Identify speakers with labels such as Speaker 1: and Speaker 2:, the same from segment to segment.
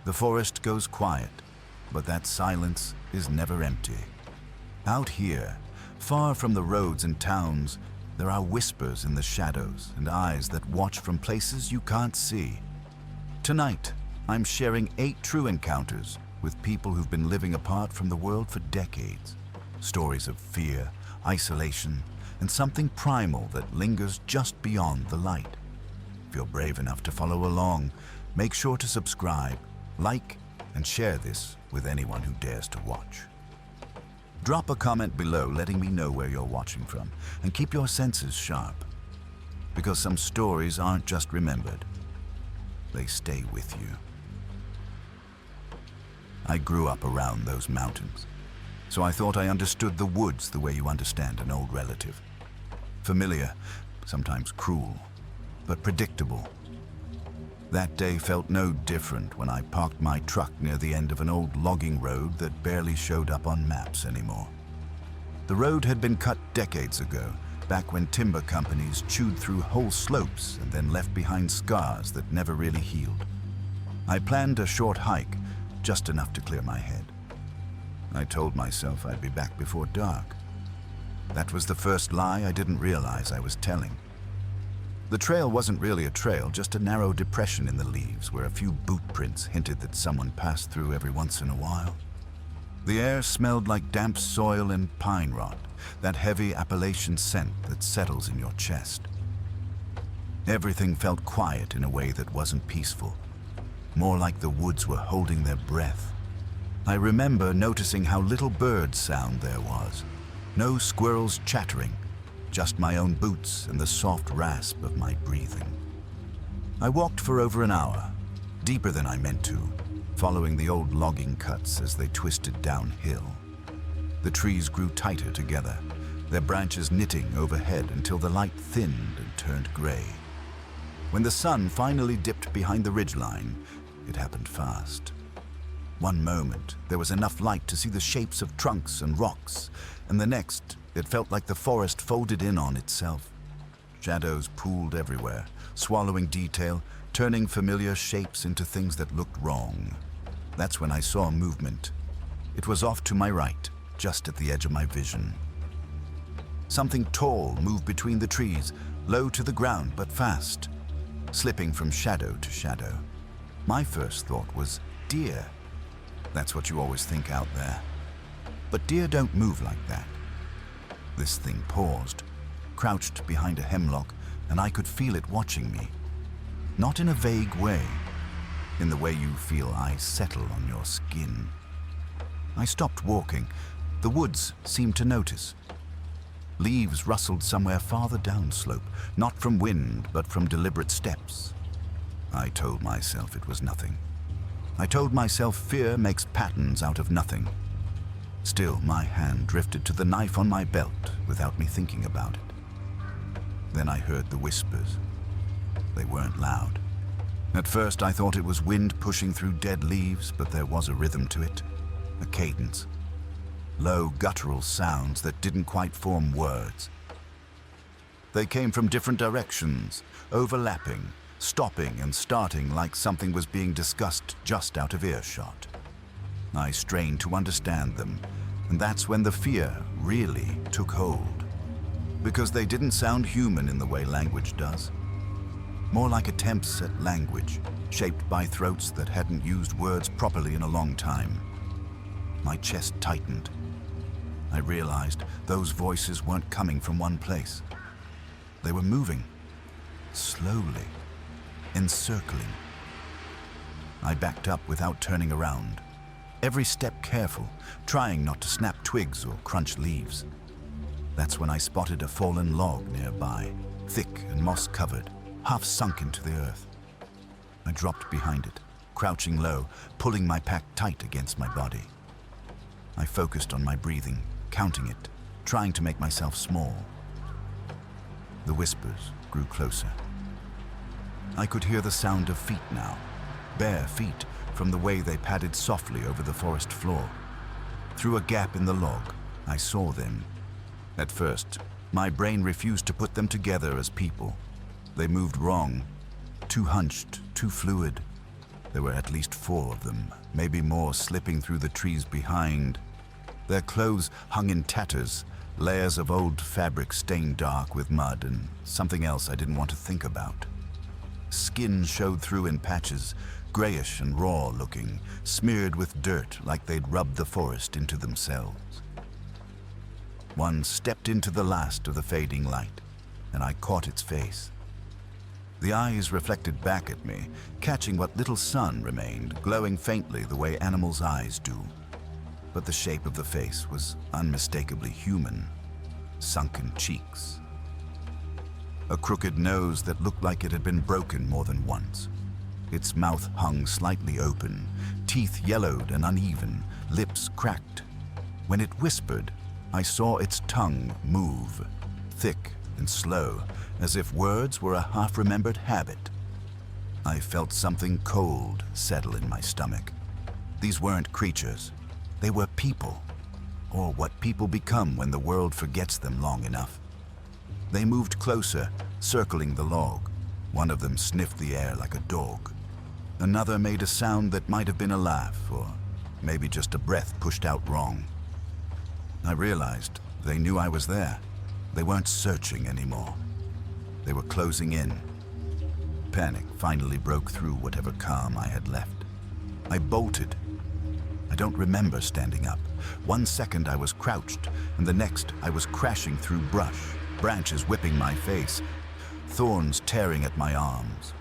Speaker 1: The forest goes quiet, but that silence is never empty. Out here, far from the roads and towns, there are whispers in the shadows and eyes that watch from places you can't see. Tonight, I'm sharing 8 true encounters with people who've been living apart from the world for decades. Stories of fear, isolation, and something primal that lingers just beyond the light. If you're brave enough to follow along, make sure to subscribe, like, and share this with anyone who dares to watch. Drop a comment below letting me know where you're watching from, and keep your senses sharp. Because some stories aren't just remembered, they stay with you. I grew up around those mountains, so I thought I understood the woods the way you understand an old relative. Familiar, sometimes cruel, but predictable. That day felt no different when I parked my truck near the end of an old logging road that barely showed up on maps anymore. The road had been cut decades ago, back when timber companies chewed through whole slopes and then left behind scars that never really healed. I planned a short hike, just enough to clear my head. I told myself I'd be back before dark. That was the first lie I didn't realize I was telling. The trail wasn't really a trail, just a narrow depression in the leaves where a few boot prints hinted that someone passed through every once in a while. The air smelled like damp soil and pine rot, that heavy Appalachian scent that settles in your chest. Everything felt quiet in a way that wasn't peaceful, more like the woods were holding their breath. I remember noticing how little bird sound there was. No squirrels chattering, just my own boots and the soft rasp of my breathing. I walked for over an hour, deeper than I meant to, following the old logging cuts as they twisted downhill. The trees grew tighter together, their branches knitting overhead until the light thinned and turned gray. When the sun finally dipped behind the ridgeline, it happened fast. One moment, there was enough light to see the shapes of trunks and rocks, and the next, it felt like the forest folded in on itself. Shadows pooled everywhere, swallowing detail, turning familiar shapes into things that looked wrong. That's when I saw movement. It was off to my right, just at the edge of my vision. Something tall moved between the trees, low to the ground but fast, slipping from shadow to shadow. My first thought was deer. That's what you always think out there. But deer don't move like that. This thing paused, crouched behind a hemlock, and I could feel it watching me. Not in a vague way, in the way you feel eyes settle on your skin. I stopped walking. The woods seemed to notice. Leaves rustled somewhere farther downslope, not from wind, but from deliberate steps. I told myself it was nothing. I told myself fear makes patterns out of nothing. Still, my hand drifted to the knife on my belt without me thinking about it. Then I heard the whispers. They weren't loud. At first, I thought it was wind pushing through dead leaves, but there was a rhythm to it, a cadence. Low, guttural sounds that didn't quite form words. They came from different directions, overlapping, stopping and starting like something was being discussed just out of earshot. I strained to understand them, and that's when the fear really took hold. Because they didn't sound human in the way language does. More like attempts at language, shaped by throats that hadn't used words properly in a long time. My chest tightened. I realized those voices weren't coming from one place. They were moving, slowly, encircling. I backed up without turning around, every step careful, trying not to snap twigs or crunch leaves. That's when I spotted a fallen log nearby, thick and moss-covered, half sunk into the earth. I dropped behind it, crouching low, pulling my pack tight against my body. I focused on my breathing, counting it, trying to make myself small. The whispers grew closer. I could hear the sound of feet now, bare feet from the way they padded softly over the forest floor. Through a gap in the log, I saw them. At first, my brain refused to put them together as people. They moved wrong, too hunched, too fluid. There were at least 4 of them, maybe more, slipping through the trees behind. Their clothes hung in tatters, layers of old fabric stained dark with mud, and something else I didn't want to think about. Skin showed through in patches, grayish and raw looking, smeared with dirt like they'd rubbed the forest into themselves. One stepped into the last of the fading light, and I caught its face. The eyes reflected back at me, catching what little sun remained, glowing faintly the way animals' eyes do. But the shape of the face was unmistakably human. Sunken cheeks. A crooked nose that looked like it had been broken more than once. Its mouth hung slightly open, teeth yellowed and uneven, lips cracked. When it whispered, I saw its tongue move, thick and slow, as if words were a half-remembered habit. I felt something cold settle in my stomach. These weren't creatures. They were people, or what people become when the world forgets them long enough. They moved closer, circling the log. One of them sniffed the air like a dog. Another made a sound that might have been a laugh, or maybe just a breath pushed out wrong. I realized they knew I was there. They weren't searching anymore. They were closing in. Panic finally broke through whatever calm I had left. I bolted. I don't remember standing up. 1 second I was crouched, and the next I was crashing through brush, branches whipping my face, thorns tearing at my arms.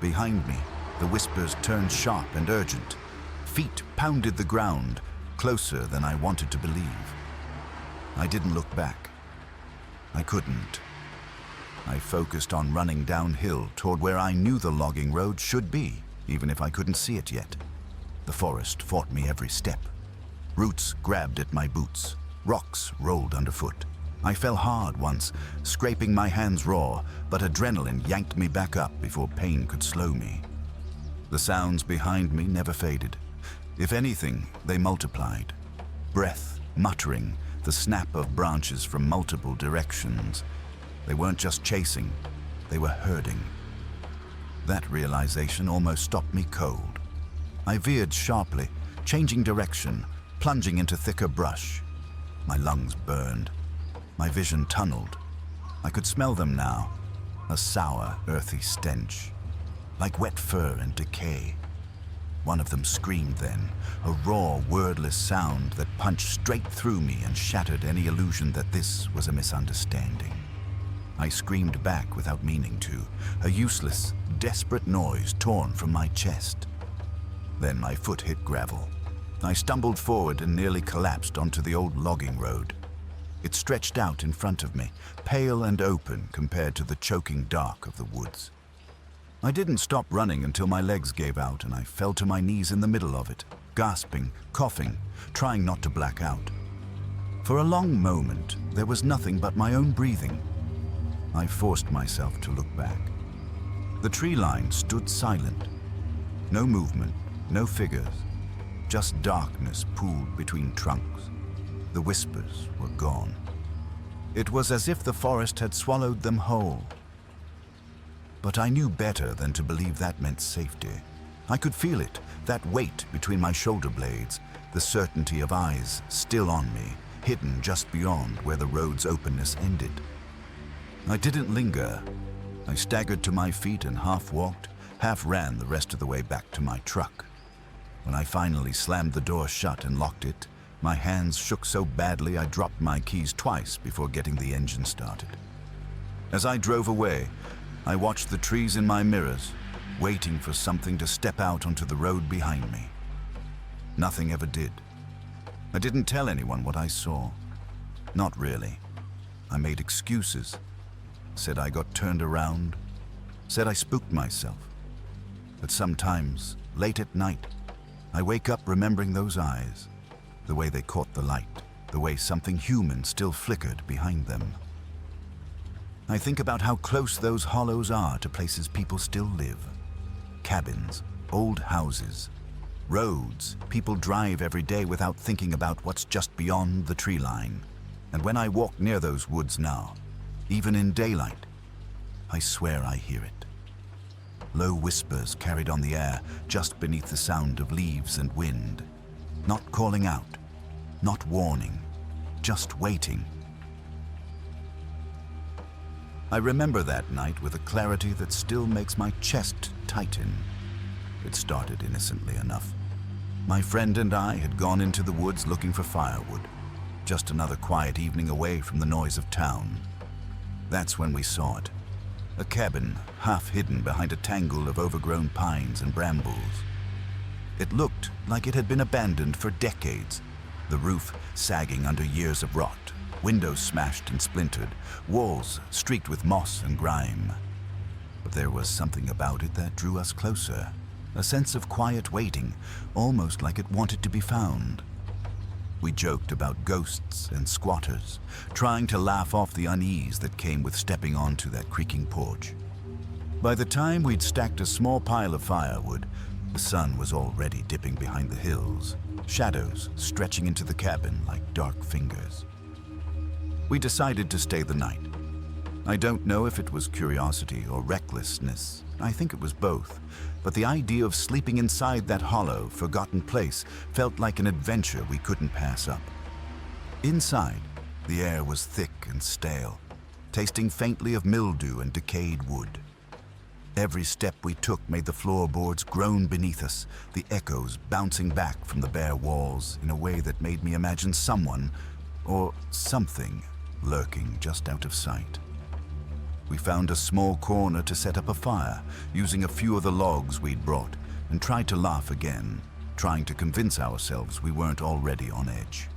Speaker 1: Behind me, the whispers turned sharp and urgent. Feet pounded the ground, closer than I wanted to believe. I didn't look back. I couldn't. I focused on running downhill toward where I knew the logging road should be, even if I couldn't see it yet. The forest fought me every step. Roots grabbed at my boots. Rocks rolled underfoot. I fell hard once, scraping my hands raw, but adrenaline yanked me back up before pain could slow me. The sounds behind me never faded. If anything, they multiplied. Breath, muttering, the snap of branches from multiple directions. They weren't just chasing, they were herding. That realization almost stopped me cold. I veered sharply, changing direction, plunging into thicker brush. My lungs burned. My vision tunneled. I could smell them now, a sour, earthy stench, like wet fur and decay. One of them screamed then, a raw, wordless sound that punched straight through me and shattered any illusion that this was a misunderstanding. I screamed back without meaning to, a useless, desperate noise torn from my chest. Then my foot hit gravel. I stumbled forward and nearly collapsed onto the old logging road. It stretched out in front of me, pale and open compared to the choking dark of the woods. I didn't stop running until my legs gave out and I fell to my knees in the middle of it, gasping, coughing, trying not to black out. For a long moment, there was nothing but my own breathing. I forced myself to look back. The tree line stood silent. No movement, no figures, just darkness pooled between trunks. The whispers were gone. It was as if the forest had swallowed them whole. But I knew better than to believe that meant safety. I could feel it, that weight between my shoulder blades, the certainty of eyes still on me, hidden just beyond where the road's openness ended. I didn't linger. I staggered to my feet and half walked, half ran the rest of the way back to my truck. When I finally slammed the door shut and locked it, my hands shook so badly I dropped my keys twice before getting the engine started. As I drove away, I watched the trees in my mirrors, waiting for something to step out onto the road behind me. Nothing ever did. I didn't tell anyone what I saw. Not really. I made excuses. Said I got turned around. Said I spooked myself. But sometimes, late at night, I wake up remembering those eyes, the way they caught the light, the way something human still flickered behind them. I think about how close those hollows are to places people still live. Cabins, old houses, roads people drive every day without thinking about what's just beyond the tree line. And when I walk near those woods now, even in daylight, I swear I hear it. low whispers carried on the air just beneath the sound of leaves and wind. Not calling out, not warning, just waiting. I remember that night with a clarity that still makes my chest tighten. It started innocently enough. My friend and I had gone into the woods looking for firewood, just another quiet evening away from the noise of town. That's when we saw it. A cabin half hidden behind a tangle of overgrown pines and brambles. It looked like it had been abandoned for decades, the roof sagging under years of rot, windows smashed and splintered, walls streaked with moss and grime. But there was something about it that drew us closer, a sense of quiet waiting, almost like it wanted to be found. We joked about ghosts and squatters, trying to laugh off the unease that came with stepping onto that creaking porch. By the time we'd stacked a small pile of firewood, the sun was already dipping behind the hills, shadows stretching into the cabin like dark fingers. We decided to stay the night. I don't know if it was curiosity or recklessness. I think it was both. But the idea of sleeping inside that hollow, forgotten place felt like an adventure we couldn't pass up. Inside, the air was thick and stale, tasting faintly of mildew and decayed wood. Every step we took made the floorboards groan beneath us, the echoes bouncing back from the bare walls in a way that made me imagine someone, or something, lurking just out of sight. We found a small corner to set up a fire, using a few of the logs we'd brought, and tried to laugh again, trying to convince ourselves we weren't already on edge.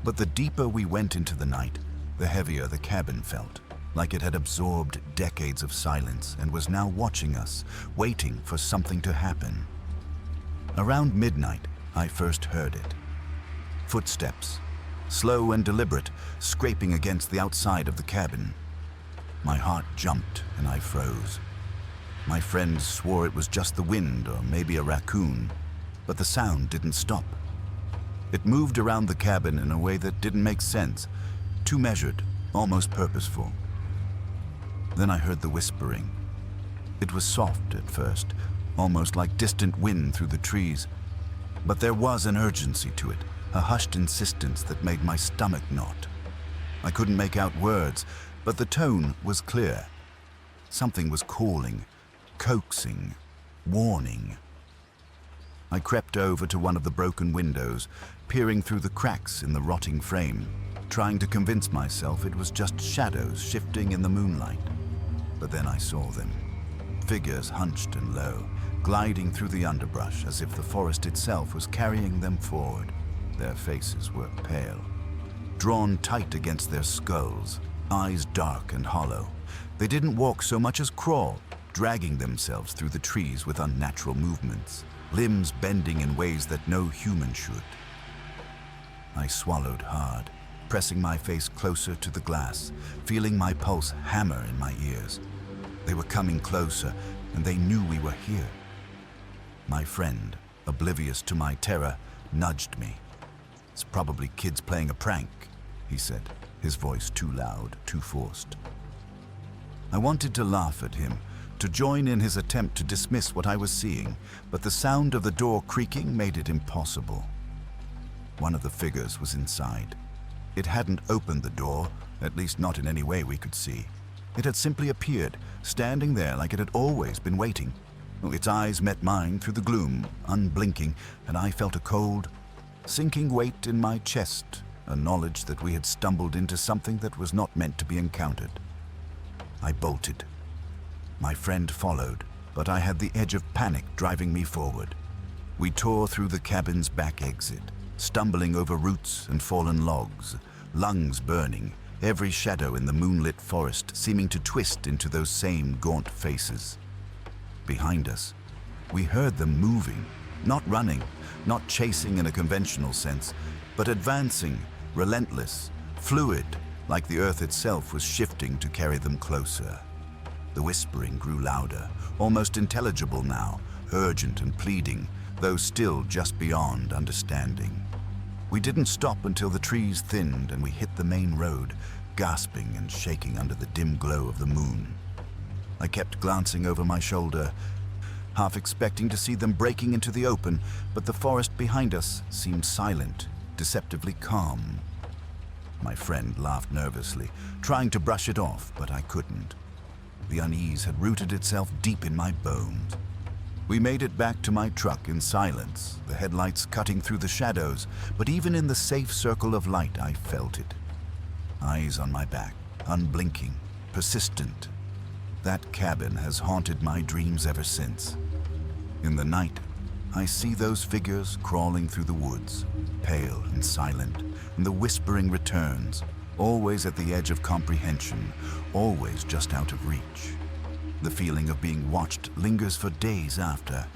Speaker 1: But the deeper we went into the night, the heavier the cabin felt, like it had absorbed decades of silence and was now watching us, waiting for something to happen. Around midnight, I first heard it. Footsteps, slow and deliberate, scraping against the outside of the cabin. My heart jumped and I froze. My friend swore it was just the wind or maybe a raccoon, but the sound didn't stop. It moved around the cabin in a way that didn't make sense, too measured, almost purposeful. Then I heard the whispering. It was soft at first, almost like distant wind through the trees, but there was an urgency to it, a hushed insistence that made my stomach knot. I couldn't make out words, but the tone was clear. Something was calling, coaxing, warning. I crept over to one of the broken windows, peering through the cracks in the rotting frame, trying to convince myself it was just shadows shifting in the moonlight. But then I saw them, figures hunched and low, gliding through the underbrush as if the forest itself was carrying them forward. Their faces were pale, drawn tight against their skulls, eyes dark and hollow. They didn't walk so much as crawl, dragging themselves through the trees with unnatural movements, limbs bending in ways that no human should. I swallowed hard, pressing my face closer to the glass, feeling my pulse hammer in my ears. They were coming closer, and they knew we were here. My friend, oblivious to my terror, nudged me. "It's probably kids playing a prank," he said, his voice too loud, too forced. I wanted to laugh at him, to join in his attempt to dismiss what I was seeing, but the sound of the door creaking made it impossible. One of the figures was inside. It hadn't opened the door, at least not in any way we could see. It had simply appeared, standing there like it had always been waiting. Its eyes met mine through the gloom, unblinking, and I felt a cold, sinking weight in my chest, a knowledge that we had stumbled into something that was not meant to be encountered. I bolted. My friend followed, but I had the edge of panic driving me forward. We tore through the cabin's back exit, stumbling over roots and fallen logs, lungs burning, every shadow in the moonlit forest seeming to twist into those same gaunt faces. Behind us, we heard them moving, not running, not chasing in a conventional sense, but advancing, relentless, fluid, like the earth itself was shifting to carry them closer. The whispering grew louder, almost intelligible now, urgent and pleading, though still just beyond understanding. We didn't stop until the trees thinned and we hit the main road, gasping and shaking under the dim glow of the moon. I kept glancing over my shoulder, half expecting to see them breaking into the open, but the forest behind us seemed silent, deceptively calm. My friend laughed nervously, trying to brush it off, but I couldn't. The unease had rooted itself deep in my bones. We made it back to my truck in silence, the headlights cutting through the shadows, but even in the safe circle of light I felt it. Eyes on my back, unblinking, persistent. That cabin has haunted my dreams ever since. In the night, I see those figures crawling through the woods, pale and silent, and the whispering returns, always at the edge of comprehension, always just out of reach. The feeling of being watched lingers for days after,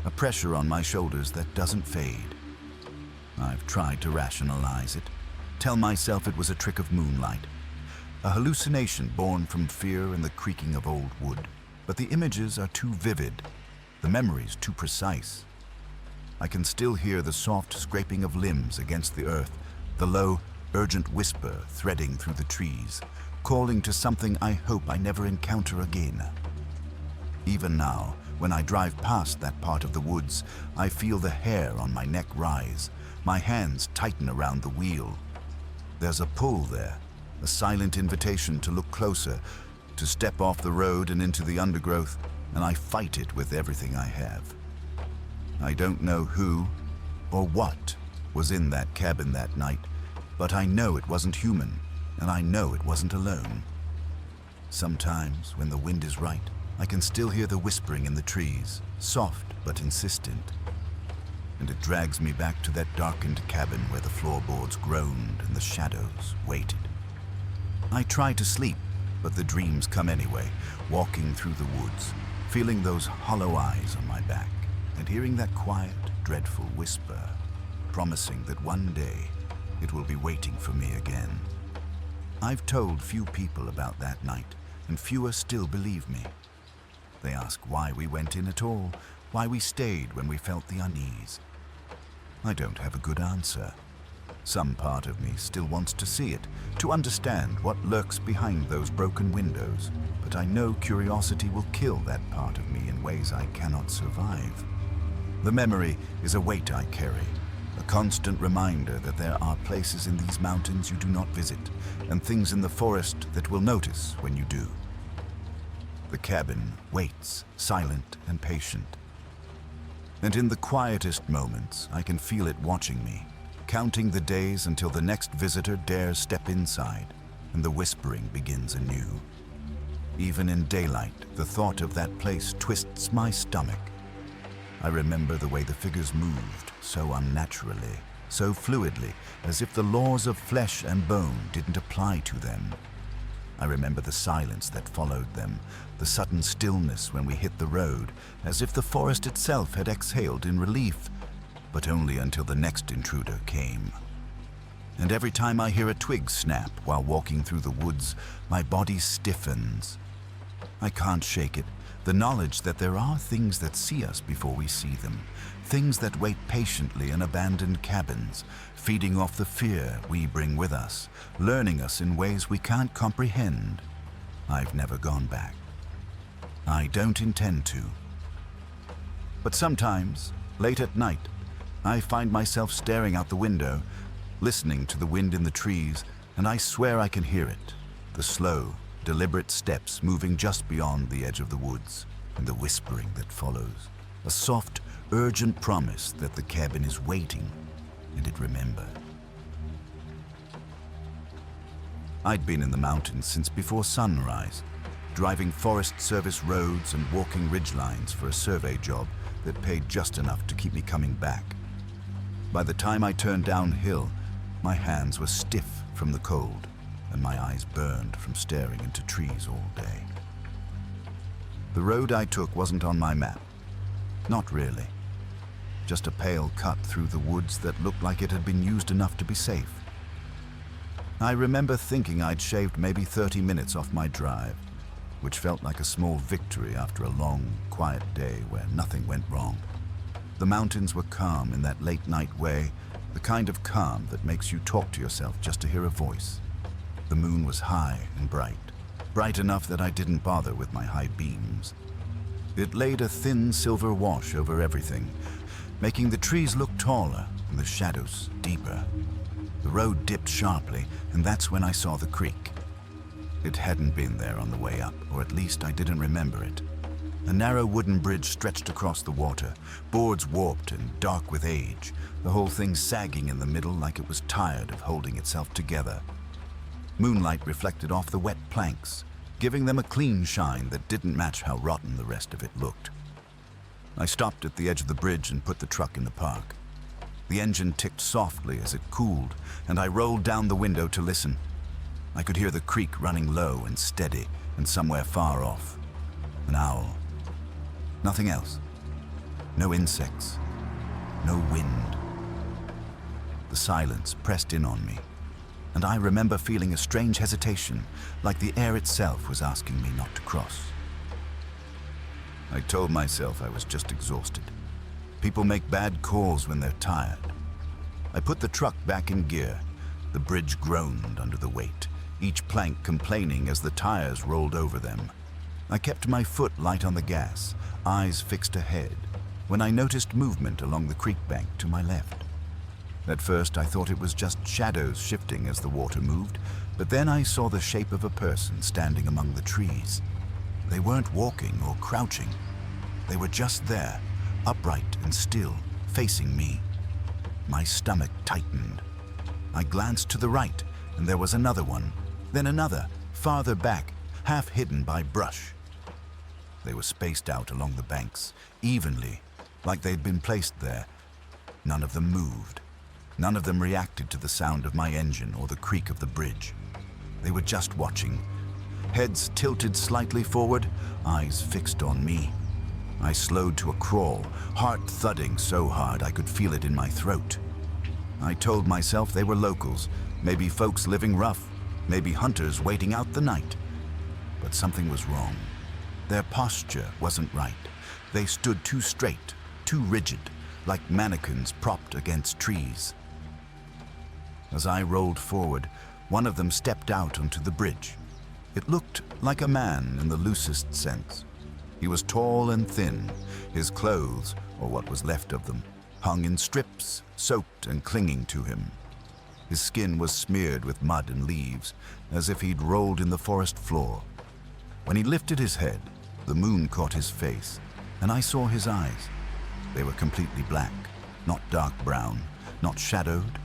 Speaker 1: a pressure on my shoulders that doesn't fade. I've tried to rationalize it, tell myself it was a trick of moonlight, a hallucination born from fear and the creaking of old wood. But the images are too vivid, the memories too precise. I can still hear the soft scraping of limbs against the earth, the low, urgent whisper threading through the trees, calling to something I hope I never encounter again. Even now, when I drive past that part of the woods, I feel the hair on my neck rise, my hands tighten around the wheel. There's a pull there, a silent invitation to look closer, to step off the road and into the undergrowth, and I fight it with everything I have. I don't know who or what was in that cabin that night, but I know it wasn't human, and I know it wasn't alone. Sometimes, when the wind is right, I can still hear the whispering in the trees, soft but insistent. And it drags me back to that darkened cabin where the floorboards groaned and the shadows waited. I try to sleep, but the dreams come anyway, walking through the woods, feeling those hollow eyes on my back, and hearing that quiet, dreadful whisper, promising that one day it will be waiting for me again. I've told few people about that night, and fewer still believe me. They ask why we went in at all, why we stayed when we felt the unease. I don't have a good answer. Some part of me still wants to see it, to understand what lurks behind those broken windows, but I know curiosity will kill that part of me in ways I cannot survive. The memory is a weight I carry, a constant reminder that there are places in these mountains you do not visit, and things in the forest that will notice when you do. The cabin waits, silent and patient. And in the quietest moments, I can feel it watching me, counting the days until the next visitor dares step inside, and the whispering begins anew. Even in daylight, the thought of that place twists my stomach. I remember the way the figures moved, so unnaturally, so fluidly, as if the laws of flesh and bone didn't apply to them. I remember the silence that followed them, the sudden stillness when we hit the road, as if the forest itself had exhaled in relief, but only until the next intruder came. And every time I hear a twig snap while walking through the woods, my body stiffens. I can't shake it, the knowledge that there are things that see us before we see them, things that wait patiently in abandoned cabins, feeding off the fear we bring with us, learning us in ways we can't comprehend. I've never gone back. I don't intend to. But sometimes, late at night, I find myself staring out the window, listening to the wind in the trees, and I swear I can hear it, the slow, deliberate steps moving just beyond the edge of the woods, and the whispering that follows, a soft, urgent promise that the cabin is waiting, and it remembered. I'd been in the mountains since before sunrise, driving Forest Service roads and walking ridgelines for a survey job that paid just enough to keep me coming back. By the time I turned downhill, my hands were stiff from the cold, and my eyes burned from staring into trees all day. The road I took wasn't on my map. Not really. Just a pale cut through the woods that looked like it had been used enough to be safe. I remember thinking I'd shaved maybe 30 minutes off my drive, which felt like a small victory after a long, quiet day where nothing went wrong. The mountains were calm in that late-night way, the kind of calm that makes you talk to yourself just to hear a voice. The moon was high and bright enough that I didn't bother with my high beams. It laid a thin silver wash over everything, making the trees look taller and the shadows deeper. The road dipped sharply, and that's when I saw the creek. It hadn't been there on the way up, or at least I didn't remember it. A narrow wooden bridge stretched across the water, boards warped and dark with age, the whole thing sagging in the middle like it was tired of holding itself together. Moonlight reflected off the wet planks, giving them a clean shine that didn't match how rotten the rest of it looked. I stopped at the edge of the bridge and put the truck in the park. The engine ticked softly as it cooled, and I rolled down the window to listen. I could hear the creek running low and steady, and somewhere far off, an owl. Nothing else. No insects. No wind. The silence pressed in on me, and I remember feeling a strange hesitation, like the air itself was asking me not to cross. I told myself I was just exhausted. People make bad calls when they're tired. I put the truck back in gear. The bridge groaned under the weight, each plank complaining as the tires rolled over them. I kept my foot light on the gas, eyes fixed ahead, when I noticed movement along the creek bank to my left. At first, I thought it was just shadows shifting as the water moved, but then I saw the shape of a person standing among the trees. They weren't walking or crouching. They were just there, upright and still, facing me. My stomach tightened. I glanced to the right, and there was another one, then another, farther back, half hidden by brush. They were spaced out along the banks, evenly, like they'd been placed there. None of them moved. None of them reacted to the sound of my engine or the creak of the bridge. They were just watching, heads tilted slightly forward, eyes fixed on me. I slowed to a crawl, heart thudding so hard I could feel it in my throat. I told myself they were locals, maybe folks living rough, maybe hunters waiting out the night. But something was wrong. Their posture wasn't right. They stood too straight, too rigid, like mannequins propped against trees. As I rolled forward, one of them stepped out onto the bridge. It looked like a man in the loosest sense. He was tall and thin. His clothes, or what was left of them, hung in strips, soaked and clinging to him. His skin was smeared with mud and leaves, as if he'd rolled in the forest floor. When he lifted his head, the moon caught his face, and I saw his eyes. They were completely black, not dark brown, not shadowed,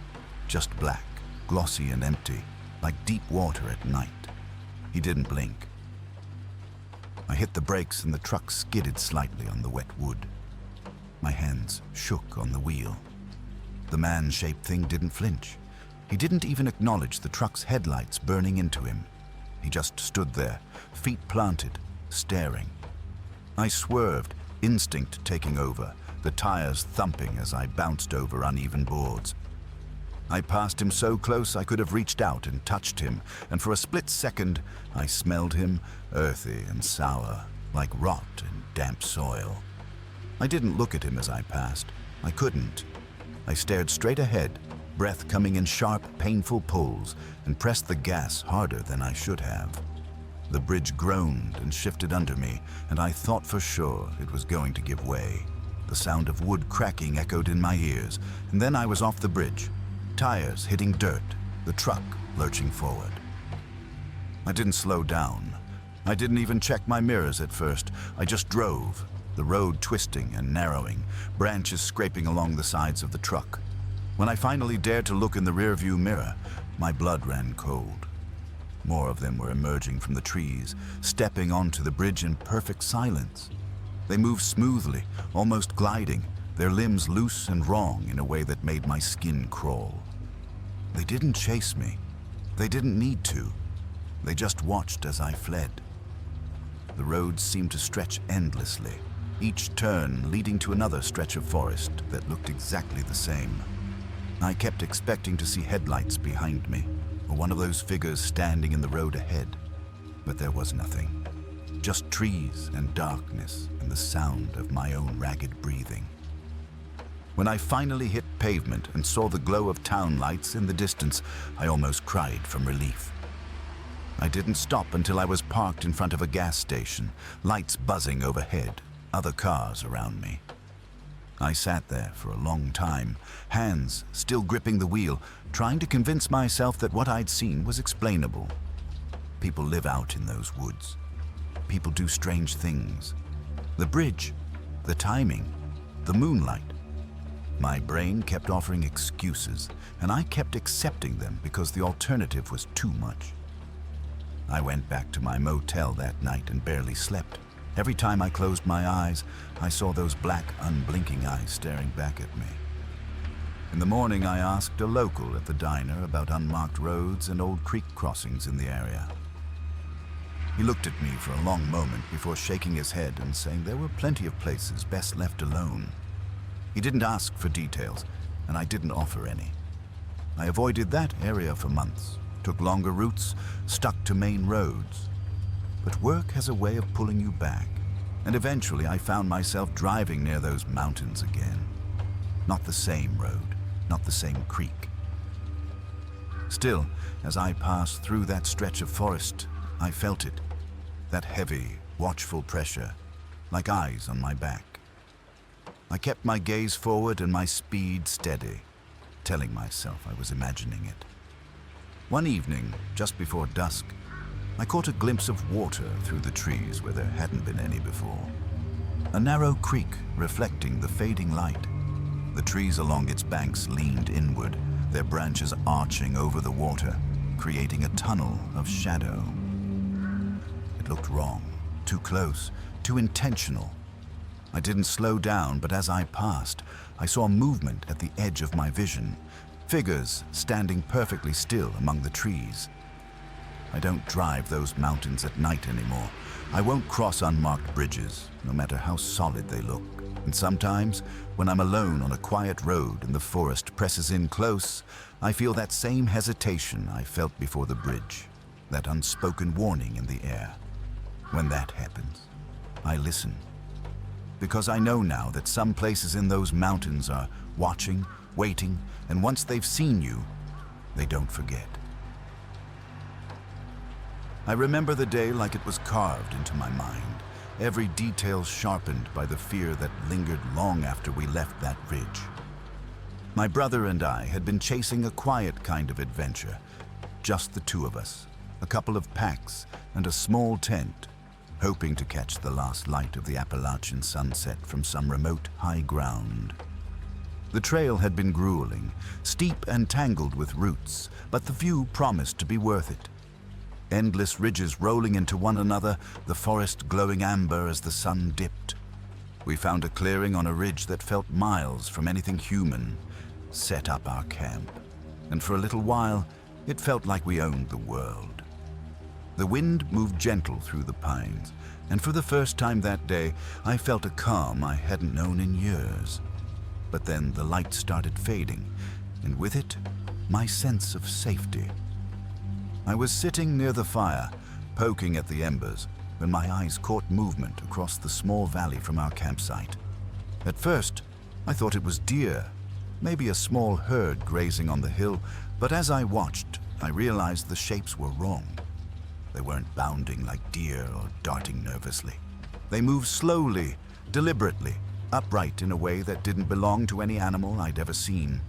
Speaker 1: just black, glossy and empty, like deep water at night. He didn't blink. I hit the brakes and the truck skidded slightly on the wet wood. My hands shook on the wheel. The man-shaped thing didn't flinch. He didn't even acknowledge the truck's headlights burning into him. He just stood there, feet planted, staring. I swerved, instinct taking over, the tires thumping as I bounced over uneven boards. I passed him so close I could have reached out and touched him, and for a split second I smelled him, earthy and sour, like rot and damp soil. I didn't look at him as I passed. I couldn't. I stared straight ahead, breath coming in sharp, painful pulls, and pressed the gas harder than I should have. The bridge groaned and shifted under me, and I thought for sure it was going to give way. The sound of wood cracking echoed in my ears, and then I was off the bridge, tires hitting dirt, the truck lurching forward. I didn't slow down. I didn't even check my mirrors at first. I just drove, the road twisting and narrowing, branches scraping along the sides of the truck. When I finally dared to look in the rearview mirror, my blood ran cold. More of them were emerging from the trees, stepping onto the bridge in perfect silence. They moved smoothly, almost gliding, their limbs loose and wrong in a way that made my skin crawl. They didn't chase me. They didn't need to. They just watched as I fled. The roads seemed to stretch endlessly, each turn leading to another stretch of forest that looked exactly the same. I kept expecting to see headlights behind me, or one of those figures standing in the road ahead. But there was nothing. Just trees and darkness and the sound of my own ragged breathing. When I finally hit pavement and saw the glow of town lights in the distance, I almost cried from relief. I didn't stop until I was parked in front of a gas station, lights buzzing overhead. other cars around me. I sat there for a long time, hands still gripping the wheel, trying to convince myself that what I'd seen was explainable. People live out in those woods. People do strange things. The bridge, the timing, the moonlight. My brain kept offering excuses, and I kept accepting them because the alternative was too much. I went back to my motel that night and barely slept. Every time I closed my eyes, I saw those black, unblinking eyes staring back at me. In the morning, I asked a local at the diner about unmarked roads and old creek crossings in the area. He looked at me for a long moment before shaking his head and saying there were plenty of places best left alone. He didn't ask for details, and I didn't offer any. I avoided that area for months, took longer routes, stuck to main roads. But work has a way of pulling you back, and eventually I found myself driving near those mountains again. Not the same road, not the same creek. Still, as I passed through that stretch of forest, I felt it, that heavy, watchful pressure, like eyes on my back. I kept my gaze forward and my speed steady, telling myself I was imagining it. One evening, just before dusk, I caught a glimpse of water through the trees where there hadn't been any before. A narrow creek reflecting the fading light. The trees along its banks leaned inward, their branches arching over the water, creating a tunnel of shadow. It looked wrong, too close, too intentional. I didn't slow down, but as I passed, I saw movement at the edge of my vision, figures standing perfectly still among the trees. I don't drive those mountains at night anymore. I won't cross unmarked bridges, no matter how solid they look. And sometimes, when I'm alone on a quiet road and the forest presses in close, I feel that same hesitation I felt before the bridge, that unspoken warning in the air. When that happens, I listen. Because I know now that some places in those mountains are watching, waiting, and once they've seen you, they don't forget. I remember the day like it was carved into my mind, every detail sharpened by the fear that lingered long after we left that ridge. My brother and I had been chasing a quiet kind of adventure, just the two of us, a couple of packs and a small tent, hoping to catch the last light of the Appalachian sunset from some remote high ground. The trail had been grueling, steep and tangled with roots, but the view promised to be worth it. Endless ridges rolling into one another, the forest glowing amber as the sun dipped. We found a clearing on a ridge that felt miles from anything human, set up our camp, and for a little while, it felt like we owned the world. The wind moved gentle through the pines, and for the first time that day, I felt a calm I hadn't known in years. But then the light started fading, and with it, my sense of safety. I was sitting near the fire, poking at the embers, when my eyes caught movement across the small valley from our campsite. At first, I thought it was deer, maybe a small herd grazing on the hill, but as I watched, I realized the shapes were wrong. They weren't bounding like deer or darting nervously. They moved slowly, deliberately, upright in a way that didn't belong to any animal I'd ever seen.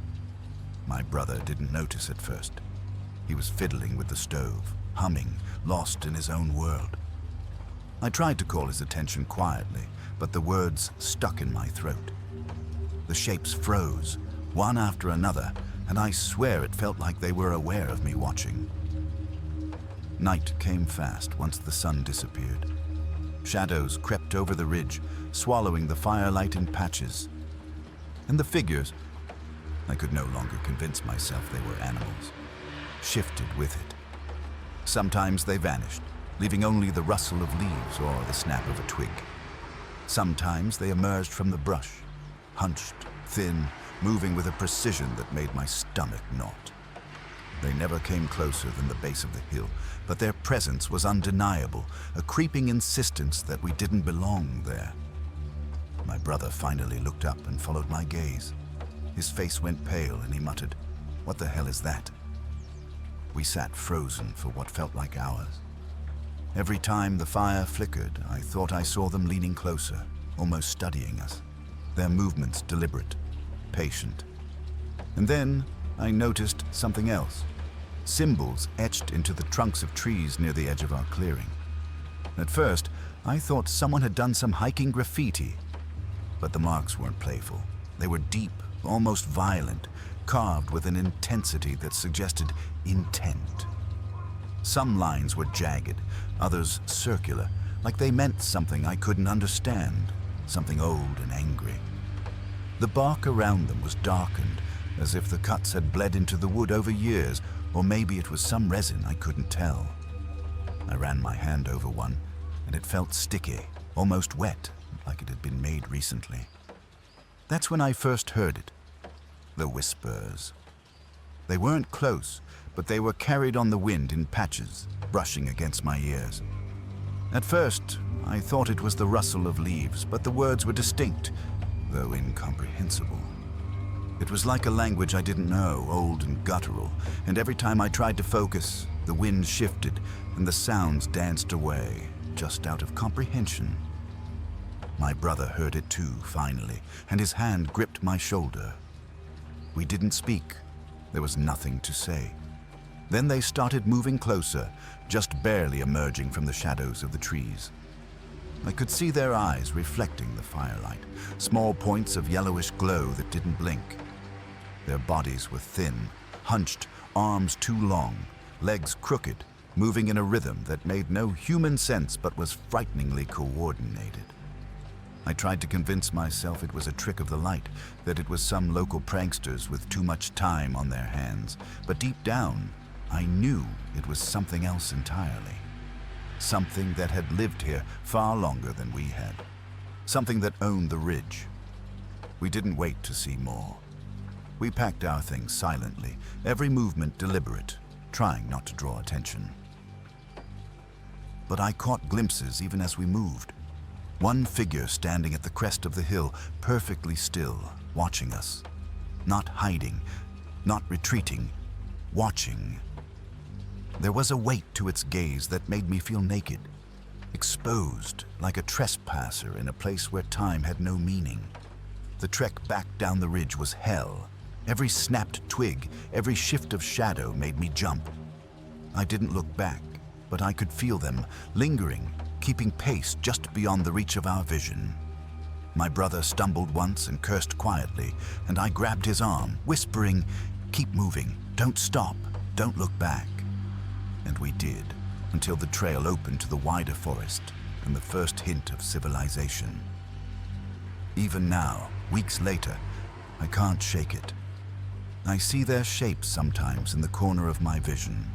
Speaker 1: My brother didn't notice at first. He was fiddling with the stove, humming, lost in his own world. I tried to call his attention quietly, but the words stuck in my throat. The shapes froze, one after another, and I swear it felt like they were aware of me watching. Night came fast once the sun disappeared. Shadows crept over the ridge, swallowing the firelight in patches. And the figures, I could no longer convince myself they were animals, shifted with it. Sometimes they vanished, leaving only the rustle of leaves or the snap of a twig. Sometimes they emerged from the brush, hunched, thin, moving with a precision that made my stomach knot. They never came closer than the base of the hill, but their presence was undeniable, a creeping insistence that we didn't belong there. My brother finally looked up and followed my gaze. His face went pale and he muttered, "What the hell is that?" We sat frozen for what felt like hours. Every time the fire flickered, I thought I saw them leaning closer, almost studying us, their movements deliberate, patient. And then I noticed something else. Symbols etched into the trunks of trees near the edge of our clearing. At first, I thought someone had done some hiking graffiti, but the marks weren't playful. They were deep, almost violent, carved with an intensity that suggested intent. Some lines were jagged, others circular, like they meant something I couldn't understand, something old and angry. The bark around them was darkened, as if the cuts had bled into the wood over years, or maybe it was some resin I couldn't tell. I ran my hand over one, and it felt sticky, almost wet, like it had been made recently. That's when I first heard it. The whispers. They weren't close, but they were carried on the wind in patches, brushing against my ears. At first, I thought it was the rustle of leaves, but the words were distinct, though incomprehensible. It was like a language I didn't know, old and guttural, and every time I tried to focus, the wind shifted and the sounds danced away, just out of comprehension. My brother heard it too, finally, and his hand gripped my shoulder. We didn't speak. There was nothing to say. Then they started moving closer, just barely emerging from the shadows of the trees. I could see their eyes reflecting the firelight, small points of yellowish glow that didn't blink. Their bodies were thin, hunched, arms too long, legs crooked, moving in a rhythm that made no human sense but was frighteningly coordinated. I tried to convince myself it was a trick of the light, that it was some local pranksters with too much time on their hands, but deep down, I knew it was something else entirely. Something that had lived here far longer than we had. Something that owned the ridge. We didn't wait to see more. We packed our things silently, every movement deliberate, trying not to draw attention. But I caught glimpses even as we moved. One figure standing at the crest of the hill, perfectly still, watching us. Not hiding, not retreating, watching. There was a weight to its gaze that made me feel naked, exposed like a trespasser in a place where time had no meaning. The trek back down the ridge was hell. Every snapped twig, every shift of shadow made me jump. I didn't look back, but I could feel them, lingering, keeping pace just beyond the reach of our vision. My brother stumbled once and cursed quietly, and I grabbed his arm, whispering, "Keep moving, don't stop, don't look back." And we did, until the trail opened to the wider forest and the first hint of civilization. Even now, weeks later, I can't shake it. I see their shapes sometimes in the corner of my vision,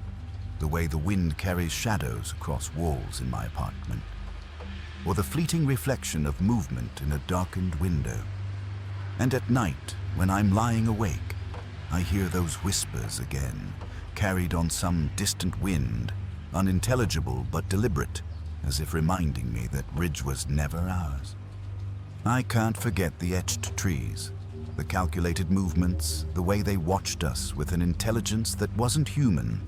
Speaker 1: the way the wind carries shadows across walls in my apartment, or the fleeting reflection of movement in a darkened window. And at night, when I'm lying awake, I hear those whispers again, carried on some distant wind, unintelligible but deliberate, as if reminding me that ridge was never ours. I can't forget the etched trees, the calculated movements, the way they watched us with an intelligence that wasn't human.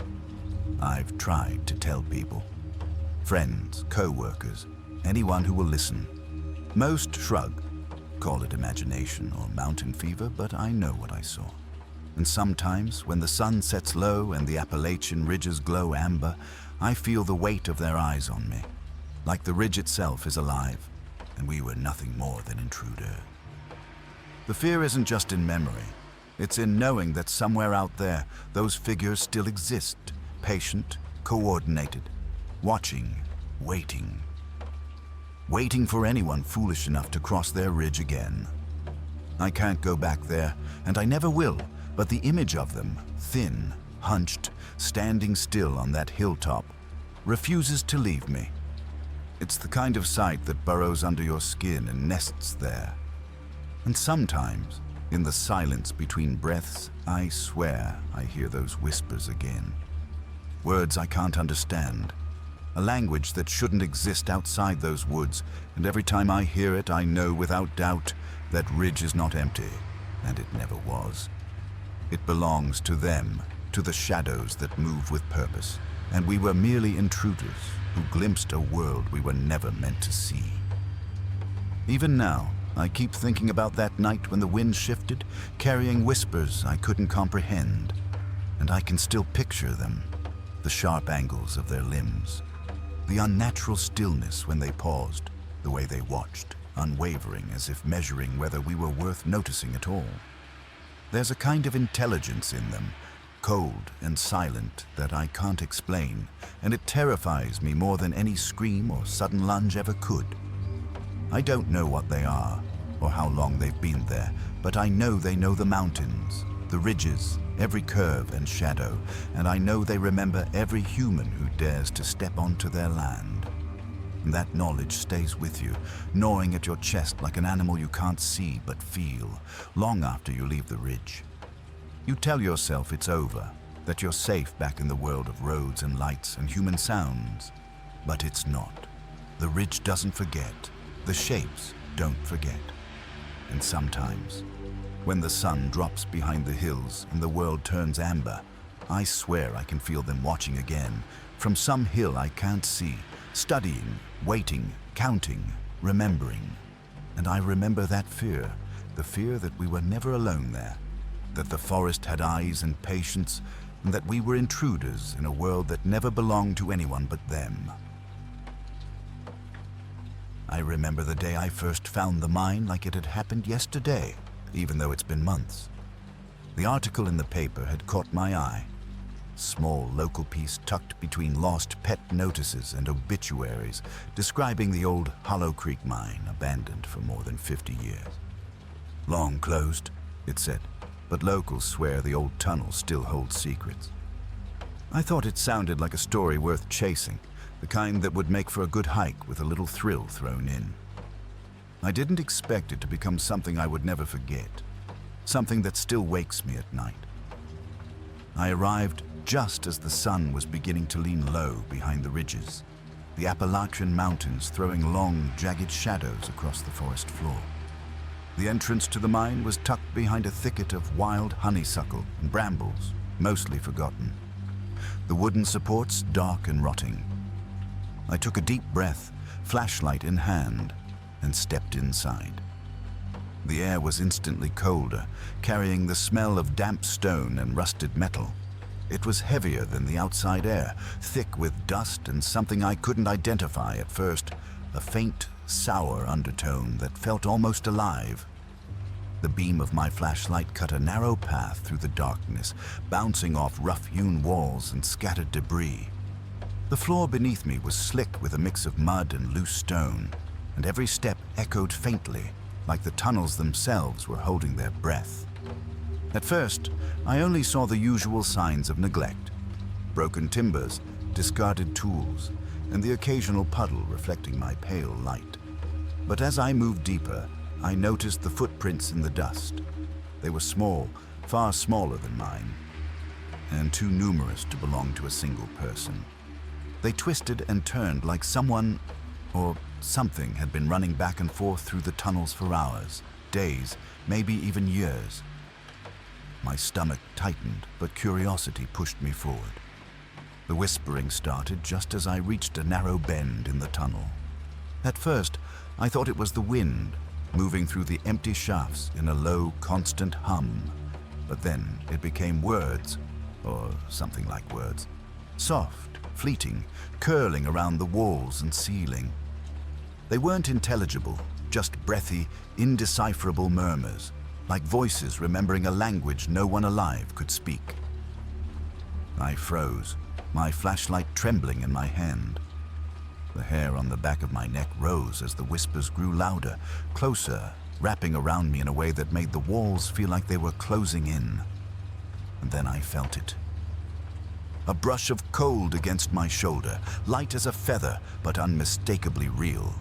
Speaker 1: I've tried to tell people, friends, co-workers, anyone who will listen. Most shrug, call it imagination or mountain fever, but I know what I saw. And sometimes, when the sun sets low and the Appalachian ridges glow amber, I feel the weight of their eyes on me, like the ridge itself is alive, and we were nothing more than intruders. The fear isn't just in memory. It's in knowing that somewhere out there, those figures still exist, patient, coordinated, watching, waiting. Waiting for anyone foolish enough to cross their ridge again. I can't go back there, and I never will, but the image of them, thin, hunched, standing still on that hilltop, refuses to leave me. It's the kind of sight that burrows under your skin and nests there. And sometimes, in the silence between breaths, I swear I hear those whispers again. Words I can't understand. A language that shouldn't exist outside those woods, and every time I hear it, I know without doubt that ridge is not empty, and it never was. It belongs to them, to the shadows that move with purpose, and we were merely intruders who glimpsed a world we were never meant to see. Even now, I keep thinking about that night when the wind shifted, carrying whispers I couldn't comprehend. And I can still picture them, the sharp angles of their limbs, the unnatural stillness when they paused, the way they watched, unwavering as if measuring whether we were worth noticing at all. There's a kind of intelligence in them, cold and silent, that I can't explain, and it terrifies me more than any scream or sudden lunge ever could. I don't know what they are, or how long they've been there, but I know they know the mountains, the ridges, every curve and shadow, and I know they remember every human who dares to step onto their land. And that knowledge stays with you, gnawing at your chest like an animal you can't see but feel, long after you leave the ridge. You tell yourself it's over, that you're safe back in the world of roads and lights and human sounds. But it's not. The ridge doesn't forget. The shapes don't forget. And sometimes, when the sun drops behind the hills and the world turns amber, I swear I can feel them watching again, from some hill I can't see, studying, waiting, counting, remembering. And I remember that fear, the fear that we were never alone there, that the forest had eyes and patience, and that we were intruders in a world that never belonged to anyone but them. I remember the day I first found the mine like it had happened yesterday, even though it's been months. The article in the paper had caught my eye. Small local piece tucked between lost pet notices and obituaries, describing the old Hollow Creek mine, abandoned for more than 50 years. Long closed, it said, but locals swear the old tunnel still holds secrets. I thought it sounded like a story worth chasing, the kind that would make for a good hike with a little thrill thrown in. I didn't expect it to become something I would never forget, something that still wakes me at night. I arrived just as the sun was beginning to lean low behind the ridges, the Appalachian Mountains throwing long, jagged shadows across the forest floor. The entrance to the mine was tucked behind a thicket of wild honeysuckle and brambles, mostly forgotten. The wooden supports dark and rotting. I took a deep breath, flashlight in hand, and stepped inside. The air was instantly colder, carrying the smell of damp stone and rusted metal. It was heavier than the outside air, thick with dust and something I couldn't identify at first, a faint, sour undertone that felt almost alive. The beam of my flashlight cut a narrow path through the darkness, bouncing off rough-hewn walls and scattered debris. The floor beneath me was slick with a mix of mud and loose stone, and every step echoed faintly, like the tunnels themselves were holding their breath. At first, I only saw the usual signs of neglect: broken timbers, discarded tools, and the occasional puddle reflecting my pale light. But as I moved deeper, I noticed the footprints in the dust. They were small, far smaller than mine, and too numerous to belong to a single person. They twisted and turned like someone or something had been running back and forth through the tunnels for hours, days, maybe even years. My stomach tightened, but curiosity pushed me forward. The whispering started just as I reached a narrow bend in the tunnel. At first, I thought it was the wind, moving through the empty shafts in a low, constant hum. But then it became words, or something like words. Soft, fleeting, curling around the walls and ceiling. They weren't intelligible, just breathy, indecipherable murmurs, like voices remembering a language no one alive could speak. I froze, my flashlight trembling in my hand. The hair on the back of my neck rose as the whispers grew louder, closer, wrapping around me in a way that made the walls feel like they were closing in. And then I felt it. A brush of cold against my shoulder, light as a feather, but unmistakably real.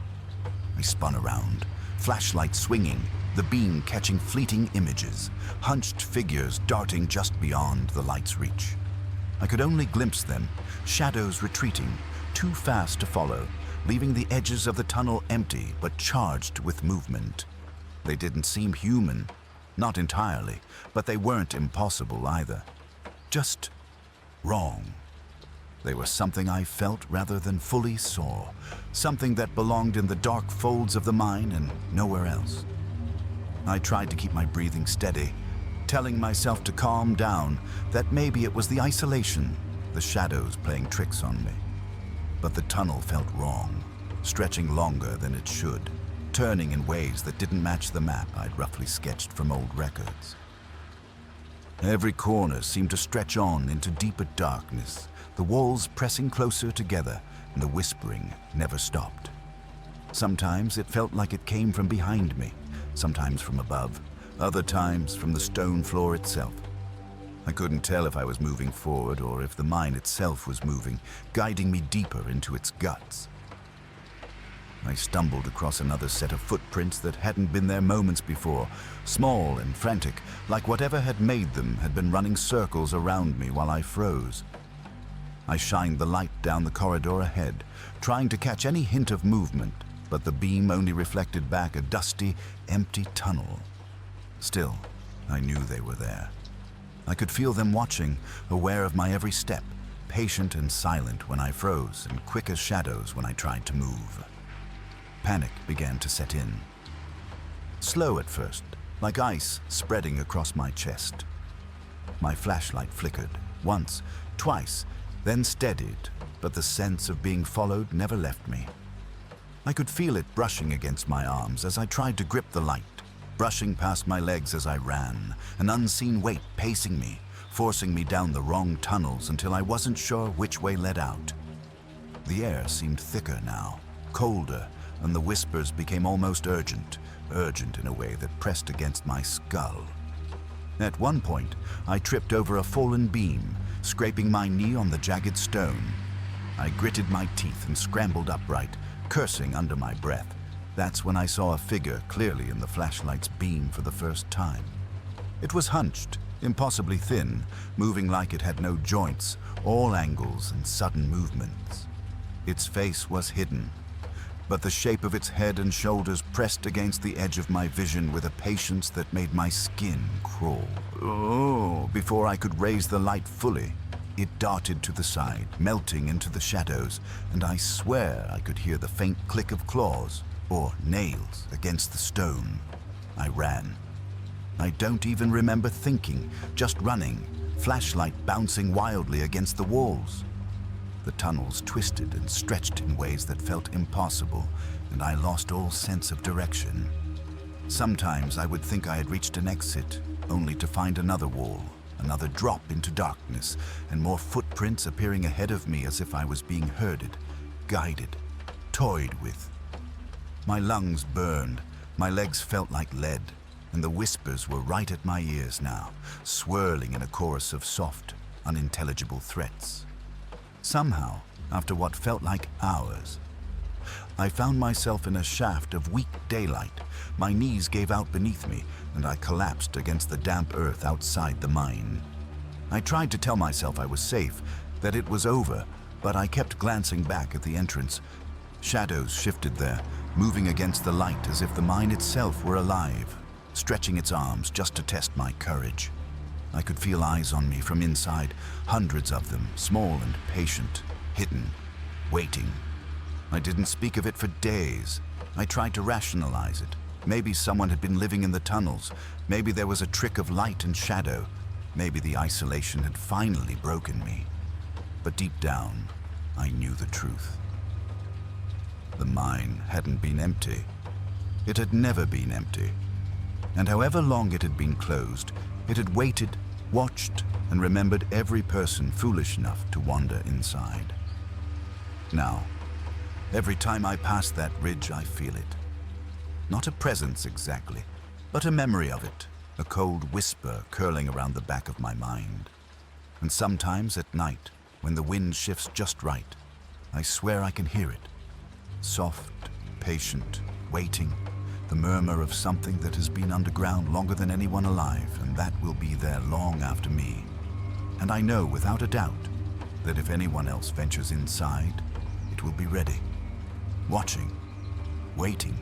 Speaker 1: I spun around, flashlight swinging, the beam catching fleeting images, hunched figures darting just beyond the light's reach. I could only glimpse them, shadows retreating, too fast to follow, leaving the edges of the tunnel empty but charged with movement. They didn't seem human, not entirely, but they weren't impossible either. Just wrong. They were something I felt rather than fully saw, something that belonged in the dark folds of the mine and nowhere else. I tried to keep my breathing steady, telling myself to calm down, that maybe it was the isolation, the shadows playing tricks on me. But the tunnel felt wrong, stretching longer than it should, turning in ways that didn't match the map I'd roughly sketched from old records. Every corner seemed to stretch on into deeper darkness, the walls pressing closer together, and the whispering never stopped. Sometimes it felt like it came from behind me, sometimes from above, other times from the stone floor itself. I couldn't tell if I was moving forward or if the mine itself was moving, guiding me deeper into its guts. I stumbled across another set of footprints that hadn't been there moments before, small and frantic, like whatever had made them had been running circles around me while I froze. I shined the light down the corridor ahead, trying to catch any hint of movement, but the beam only reflected back a dusty, empty tunnel. Still, I knew they were there. I could feel them watching, aware of my every step, patient and silent when I froze, and quick as shadows when I tried to move. Panic began to set in. Slow at first, like ice spreading across my chest. My flashlight flickered, once, twice, then steadied, but the sense of being followed never left me. I could feel it brushing against my arms as I tried to grip the light, brushing past my legs as I ran, an unseen weight pacing me, forcing me down the wrong tunnels until I wasn't sure which way led out. The air seemed thicker now, colder, and the whispers became almost urgent in a way that pressed against my skull. At one point, I tripped over a fallen beam, scraping my knee on the jagged stone. I gritted my teeth and scrambled upright, cursing under my breath. That's when I saw a figure clearly in the flashlight's beam for the first time. It was hunched, impossibly thin, moving like it had no joints, all angles and sudden movements. Its face was hidden, but the shape of its head and shoulders pressed against the edge of my vision with a patience that made my skin crawl. Oh, before I could raise the light fully, it darted to the side, melting into the shadows, and I swear I could hear the faint click of claws or nails against the stone. I ran. I don't even remember thinking, just running, flashlight bouncing wildly against the walls. The tunnels twisted and stretched in ways that felt impossible, and I lost all sense of direction. Sometimes I would think I had reached an exit, only to find another wall, another drop into darkness, and more footprints appearing ahead of me as if I was being herded, guided, toyed with. My lungs burned, my legs felt like lead, and the whispers were right at my ears now, swirling in a chorus of soft, unintelligible threats. Somehow, after what felt like hours, I found myself in a shaft of weak daylight. My knees gave out beneath me, and I collapsed against the damp earth outside the mine. I tried to tell myself I was safe, that it was over, but I kept glancing back at the entrance. Shadows shifted there, moving against the light as if the mine itself were alive, stretching its arms just to test my courage. I could feel eyes on me from inside, hundreds of them, small and patient, hidden, waiting. I didn't speak of it for days. I tried to rationalize it. Maybe someone had been living in the tunnels. Maybe there was a trick of light and shadow. Maybe the isolation had finally broken me. But deep down, I knew the truth. The mine hadn't been empty. It had never been empty. And however long it had been closed, it had waited, watched, and remembered every person foolish enough to wander inside. Now, every time I pass that ridge, I feel it. Not a presence exactly, but a memory of it, a cold whisper curling around the back of my mind. And sometimes at night, when the wind shifts just right, I swear I can hear it. Soft, patient, waiting, the murmur of something that has been underground longer than anyone alive, and that will be there long after me. And I know without a doubt that if anyone else ventures inside, it will be ready, watching, waiting,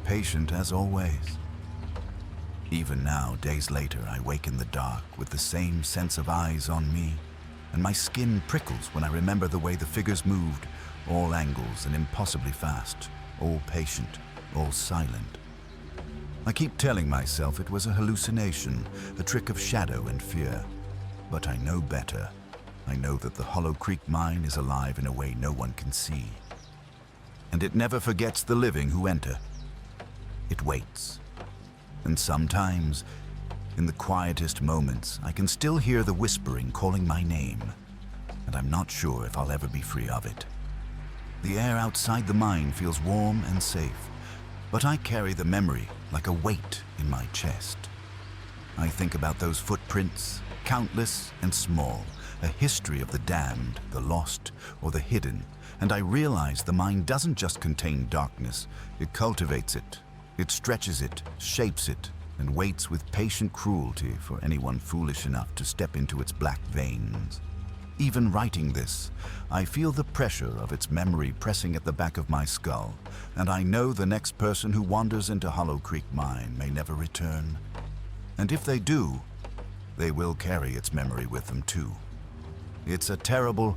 Speaker 1: patient as always. Even now, days later, I wake in the dark with the same sense of eyes on me, and my skin prickles when I remember the way the figures moved, all angles and impossibly fast, all patient, all silent. I keep telling myself it was a hallucination, a trick of shadow and fear. But I know better. I know that the Hollow Creek mine is alive in a way no one can see. And it never forgets the living who enter. It waits. And sometimes, in the quietest moments, I can still hear the whispering calling my name. And I'm not sure if I'll ever be free of it. The air outside the mine feels warm and safe, but I carry the memory like a weight in my chest. I think about those footprints, countless and small, a history of the damned, the lost, or the hidden, and I realize the mine doesn't just contain darkness, it cultivates it. It stretches it, shapes it, and waits with patient cruelty for anyone foolish enough to step into its black veins. Even writing this, I feel the pressure of its memory pressing at the back of my skull, and I know the next person who wanders into Hollow Creek Mine may never return. And if they do, they will carry its memory with them too. It's a terrible,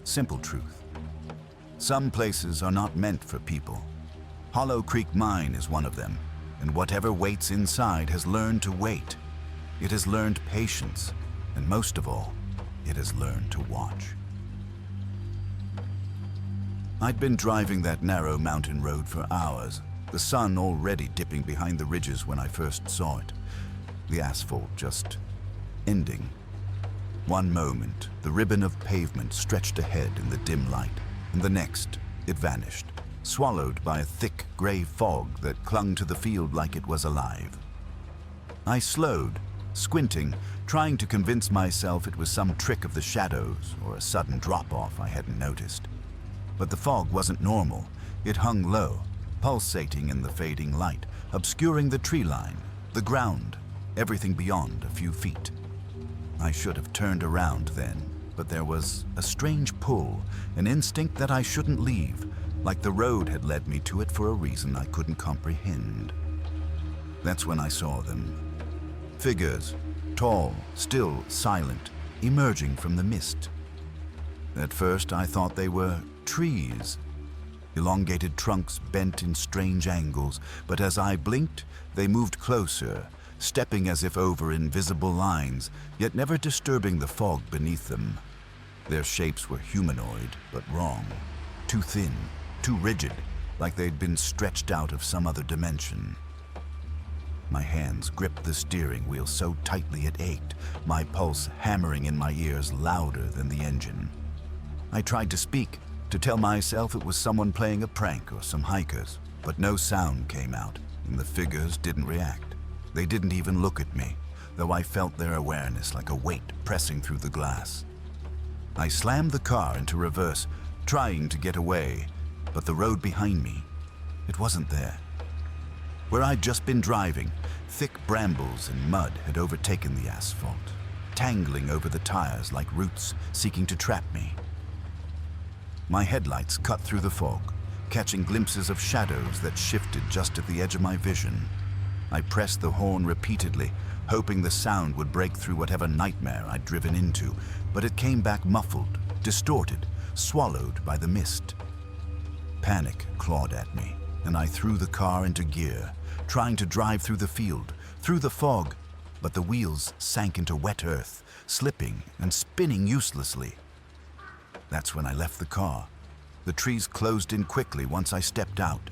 Speaker 1: simple truth. Some places are not meant for people. Hollow Creek Mine is one of them, and whatever waits inside has learned to wait. It has learned patience, and most of all, it has learned to watch. I'd been driving that narrow mountain road for hours, the sun already dipping behind the ridges when I first saw it, the asphalt just ending. One moment, the ribbon of pavement stretched ahead in the dim light, and the next, it vanished, swallowed by a thick gray fog that clung to the field like it was alive. I slowed, squinting, trying to convince myself it was some trick of the shadows or a sudden drop-off I hadn't noticed. But the fog wasn't normal. It hung low, pulsating in the fading light, obscuring the tree line, the ground, everything beyond a few feet. I should have turned around then, but there was a strange pull, an instinct that I shouldn't leave, like the road had led me to it for a reason I couldn't comprehend. That's when I saw them. Figures, tall, still, silent, emerging from the mist. At first I thought they were trees, elongated trunks bent in strange angles, but as I blinked, they moved closer, stepping as if over invisible lines, yet never disturbing the fog beneath them. Their shapes were humanoid, but wrong. Too thin, too rigid, like they'd been stretched out of some other dimension. My hands gripped the steering wheel so tightly it ached, my pulse hammering in my ears louder than the engine. I tried to speak, to tell myself it was someone playing a prank or some hikers, but no sound came out, and the figures didn't react. They didn't even look at me, though I felt their awareness like a weight pressing through the glass. I slammed the car into reverse, trying to get away, but the road behind me, it wasn't there. Where I'd just been driving, thick brambles and mud had overtaken the asphalt, tangling over the tires like roots seeking to trap me. My headlights cut through the fog, catching glimpses of shadows that shifted just at the edge of my vision. I pressed the horn repeatedly, hoping the sound would break through whatever nightmare I'd driven into, but it came back muffled, distorted, swallowed by the mist. Panic clawed at me, and I threw the car into gear, trying to drive through the field, through the fog, but the wheels sank into wet earth, slipping and spinning uselessly. That's when I left the car. The trees closed in quickly once I stepped out.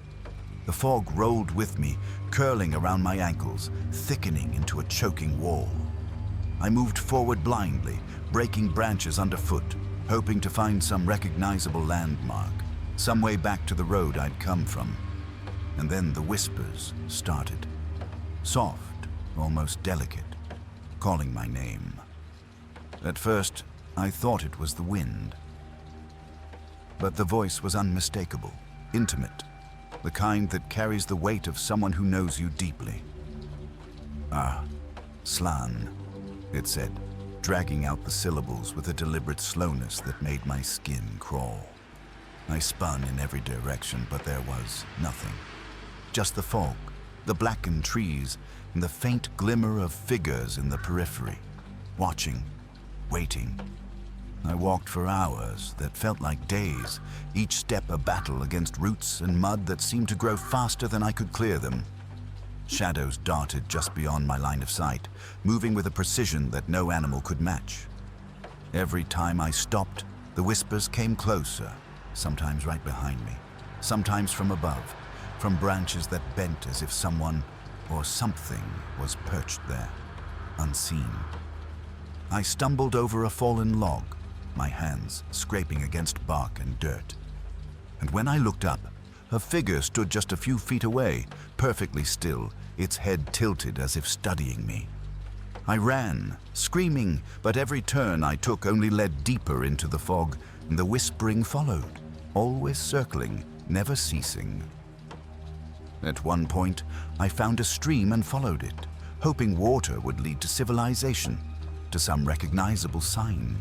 Speaker 1: The fog rolled with me, curling around my ankles, thickening into a choking wall. I moved forward blindly, breaking branches underfoot, hoping to find some recognizable landmark, some way back to the road I'd come from. And then the whispers started. Soft, almost delicate, calling my name. At first, I thought it was the wind. But the voice was unmistakable, intimate, the kind that carries the weight of someone who knows you deeply. "Ah, Slan," it said, dragging out the syllables with a deliberate slowness that made my skin crawl. I spun in every direction, but there was nothing. Just the fog, the blackened trees, and the faint glimmer of figures in the periphery, watching, waiting. I walked for hours that felt like days, each step a battle against roots and mud that seemed to grow faster than I could clear them. Shadows darted just beyond my line of sight, moving with a precision that no animal could match. Every time I stopped, the whispers came closer, sometimes right behind me, sometimes from above, from branches that bent as if someone or something was perched there, unseen. I stumbled over a fallen log, my hands scraping against bark and dirt. And when I looked up, a figure stood just a few feet away, perfectly still, its head tilted as if studying me. I ran, screaming, but every turn I took only led deeper into the fog, and the whispering followed, always circling, never ceasing. At one point, I found a stream and followed it, hoping water would lead to civilization, to some recognizable sign.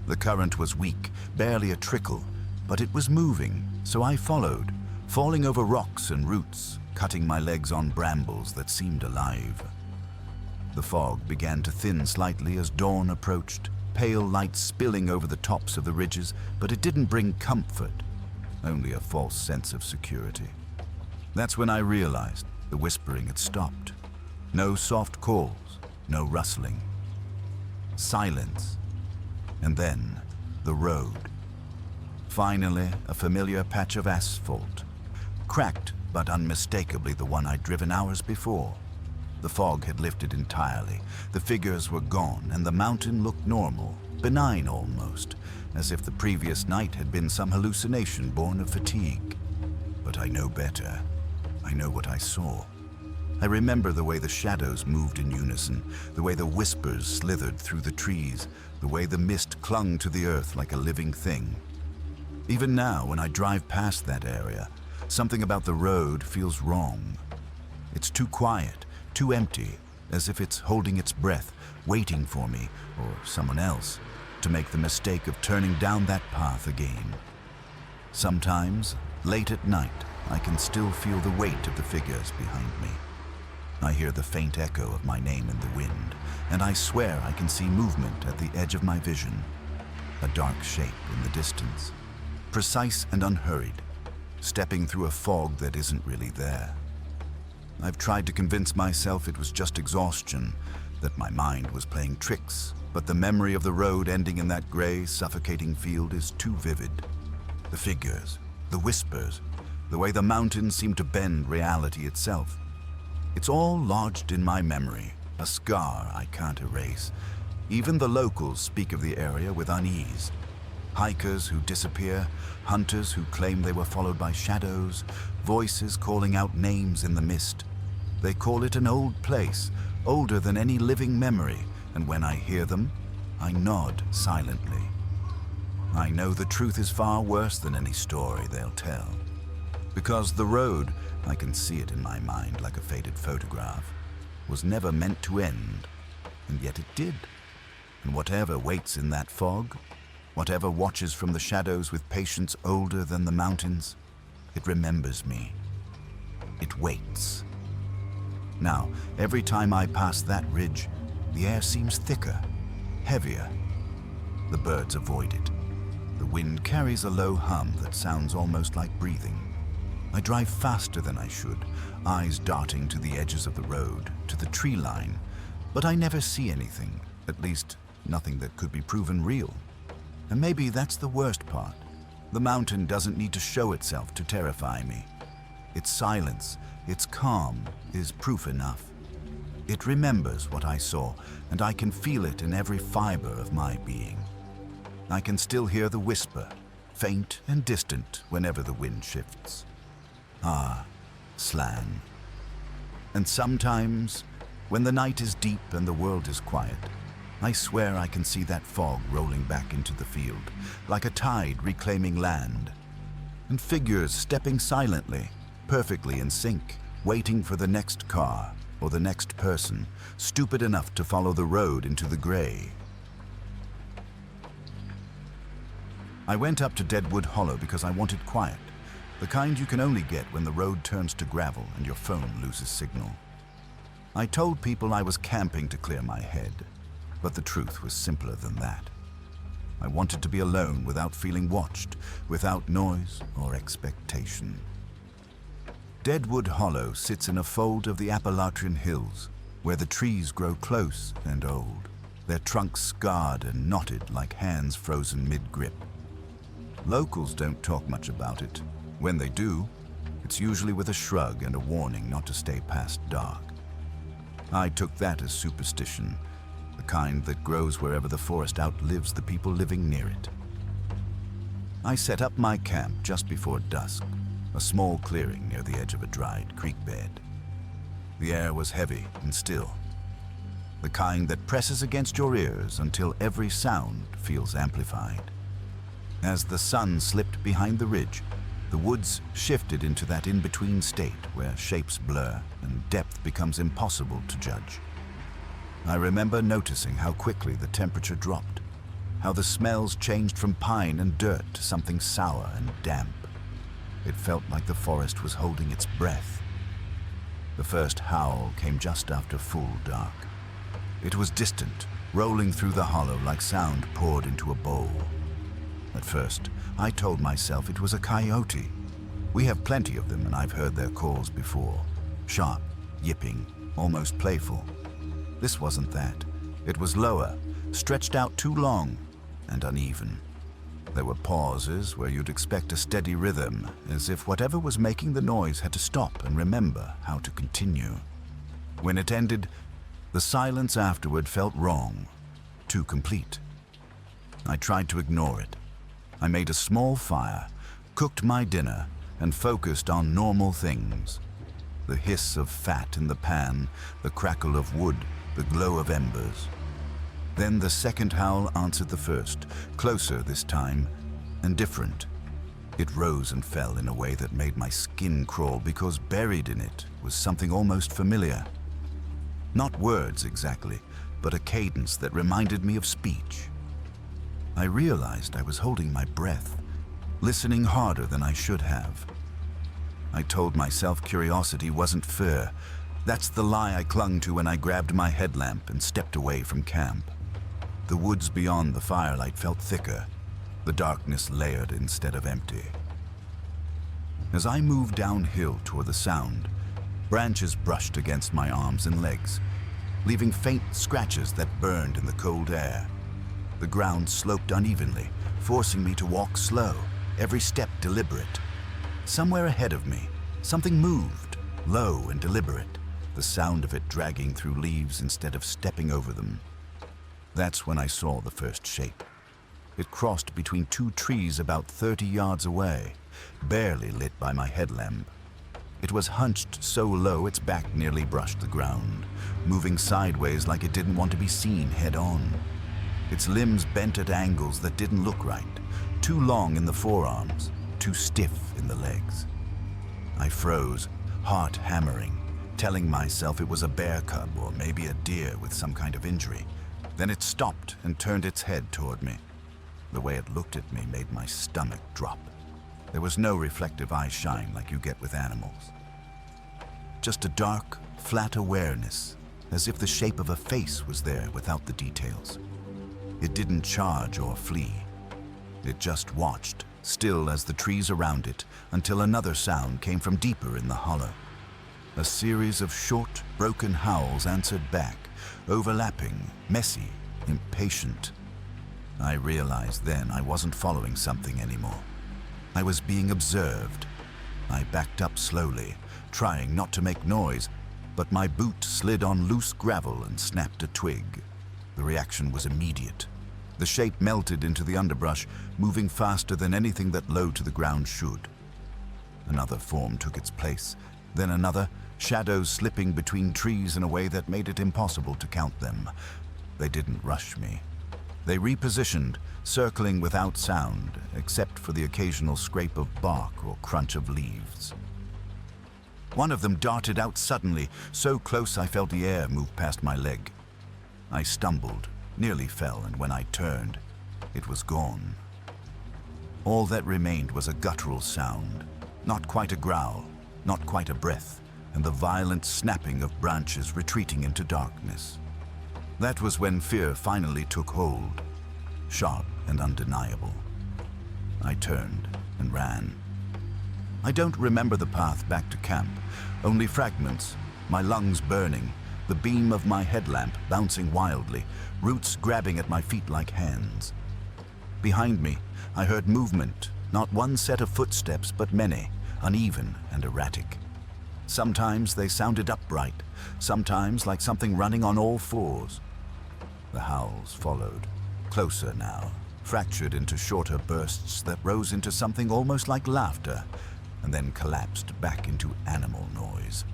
Speaker 1: The current was weak, barely a trickle, but it was moving, so I followed, falling over rocks and roots, cutting my legs on brambles that seemed alive. The fog began to thin slightly as dawn approached, pale light spilling over the tops of the ridges, but it didn't bring comfort, only a false sense of security. That's when I realized the whispering had stopped. No soft calls, no rustling. Silence. And then, the road. Finally, a familiar patch of asphalt. Cracked, but unmistakably the one I'd driven hours before. The fog had lifted entirely, the figures were gone, and the mountain looked normal, benign almost, as if the previous night had been some hallucination born of fatigue. But I know better. I know what I saw. I remember the way the shadows moved in unison, the way the whispers slithered through the trees, the way the mist clung to the earth like a living thing. Even now, when I drive past that area, something about the road feels wrong. It's too quiet, too empty, as if it's holding its breath, waiting for me, or someone else, to make the mistake of turning down that path again. Sometimes, late at night, I can still feel the weight of the figures behind me. I hear the faint echo of my name in the wind, and I swear I can see movement at the edge of my vision. A dark shape in the distance, precise and unhurried, stepping through a fog that isn't really there. I've tried to convince myself it was just exhaustion, that my mind was playing tricks, but the memory of the road ending in that gray, suffocating field is too vivid. The figures, the whispers, the way the mountains seem to bend reality itself. It's all lodged in my memory, a scar I can't erase. Even the locals speak of the area with unease. Hikers who disappear, hunters who claim they were followed by shadows, voices calling out names in the mist. They call it an old place, older than any living memory, and when I hear them, I nod silently. I know the truth is far worse than any story they'll tell. Because the road, I can see it in my mind like a faded photograph, was never meant to end, and yet it did. And whatever waits in that fog, whatever watches from the shadows with patience older than the mountains, it remembers me. It waits. Now, every time I pass that ridge, the air seems thicker, heavier. The birds avoid it. The wind carries a low hum that sounds almost like breathing. I drive faster than I should, eyes darting to the edges of the road, to the tree line, but I never see anything, at least nothing that could be proven real. And maybe that's the worst part. The mountain doesn't need to show itself to terrify me. Its silence, its calm, is proof enough. It remembers what I saw, and I can feel it in every fiber of my being. I can still hear the whisper, faint and distant whenever the wind shifts. Ah, slan. And sometimes, when the night is deep and the world is quiet, I swear I can see that fog rolling back into the field, like a tide reclaiming land, and figures stepping silently, perfectly in sync, waiting for the next car or the next person, stupid enough to follow the road into the gray. I went up to Deadwood Hollow because I wanted quiet, the kind you can only get when the road turns to gravel and your phone loses signal. I told people I was camping to clear my head, but the truth was simpler than that. I wanted to be alone without feeling watched, without noise or expectation. Deadwood Hollow sits in a fold of the Appalachian hills, where the trees grow close and old, their trunks scarred and knotted like hands frozen mid-grip. Locals don't talk much about it. When they do, it's usually with a shrug and a warning not to stay past dark. I took that as superstition, the kind that grows wherever the forest outlives the people living near it. I set up my camp just before dusk, a small clearing near the edge of a dried creek bed. The air was heavy and still, the kind that presses against your ears until every sound feels amplified. As the sun slipped behind the ridge, the woods shifted into that in-between state where shapes blur and depth becomes impossible to judge. I remember noticing how quickly the temperature dropped, how the smells changed from pine and dirt to something sour and damp. It felt like the forest was holding its breath. The first howl came just after full dark. It was distant, rolling through the hollow like sound poured into a bowl. At first, I told myself it was a coyote. We have plenty of them and I've heard their calls before. Sharp, yipping, almost playful. This wasn't that. It was lower, stretched out too long, and uneven. There were pauses where you'd expect a steady rhythm, as if whatever was making the noise had to stop and remember how to continue. When it ended, the silence afterward felt wrong, too complete. I tried to ignore it. I made a small fire, cooked my dinner, and focused on normal things. The hiss of fat in the pan, the crackle of wood, the glow of embers. Then the second howl answered the first, closer this time, and different. It rose and fell in a way that made my skin crawl because buried in it was something almost familiar. Not words exactly, but a cadence that reminded me of speech. I realized I was holding my breath, listening harder than I should have. I told myself curiosity wasn't fair. That's the lie I clung to when I grabbed my headlamp and stepped away from camp. The woods beyond the firelight felt thicker, the darkness layered instead of empty. As I moved downhill toward the sound, branches brushed against my arms and legs, leaving faint scratches that burned in the cold air. The ground sloped unevenly, forcing me to walk slow, every step deliberate. Somewhere ahead of me, something moved, low and deliberate, the sound of it dragging through leaves instead of stepping over them. That's when I saw the first shape. It crossed between two trees about 30 yards away, barely lit by my headlamp. It was hunched so low its back nearly brushed the ground, moving sideways like it didn't want to be seen head-on. Its limbs bent at angles that didn't look right, too long in the forearms, too stiff in the legs. I froze, heart hammering, telling myself it was a bear cub or maybe a deer with some kind of injury. Then it stopped and turned its head toward me. The way it looked at me made my stomach drop. There was no reflective eye shine like you get with animals. Just a dark, flat awareness, as if the shape of a face was there without the details. It didn't charge or flee. It just watched, still as the trees around it, until another sound came from deeper in the hollow. A series of short, broken howls answered back, overlapping, messy, impatient. I realized then I wasn't following something anymore. I was being observed. I backed up slowly, trying not to make noise, but my boot slid on loose gravel and snapped a twig. The reaction was immediate. The shape melted into the underbrush, moving faster than anything that low to the ground should. Another form took its place, then another, shadows slipping between trees in a way that made it impossible to count them. They didn't rush me. They repositioned, circling without sound, except for the occasional scrape of bark or crunch of leaves. One of them darted out suddenly, so close I felt the air move past my leg. I stumbled, nearly fell, and when I turned, it was gone. All that remained was a guttural sound, not quite a growl, not quite a breath, and the violent snapping of branches retreating into darkness. That was when fear finally took hold. Sharp, and undeniable. I turned and ran. I don't remember the path back to camp, only fragments, my lungs burning, the beam of my headlamp bouncing wildly, roots grabbing at my feet like hands. Behind me, I heard movement, not one set of footsteps, but many, uneven and erratic. Sometimes they sounded upright, sometimes like something running on all fours. The howls followed, closer now, fractured into shorter bursts that rose into something almost like laughter, and then collapsed back into animal noise.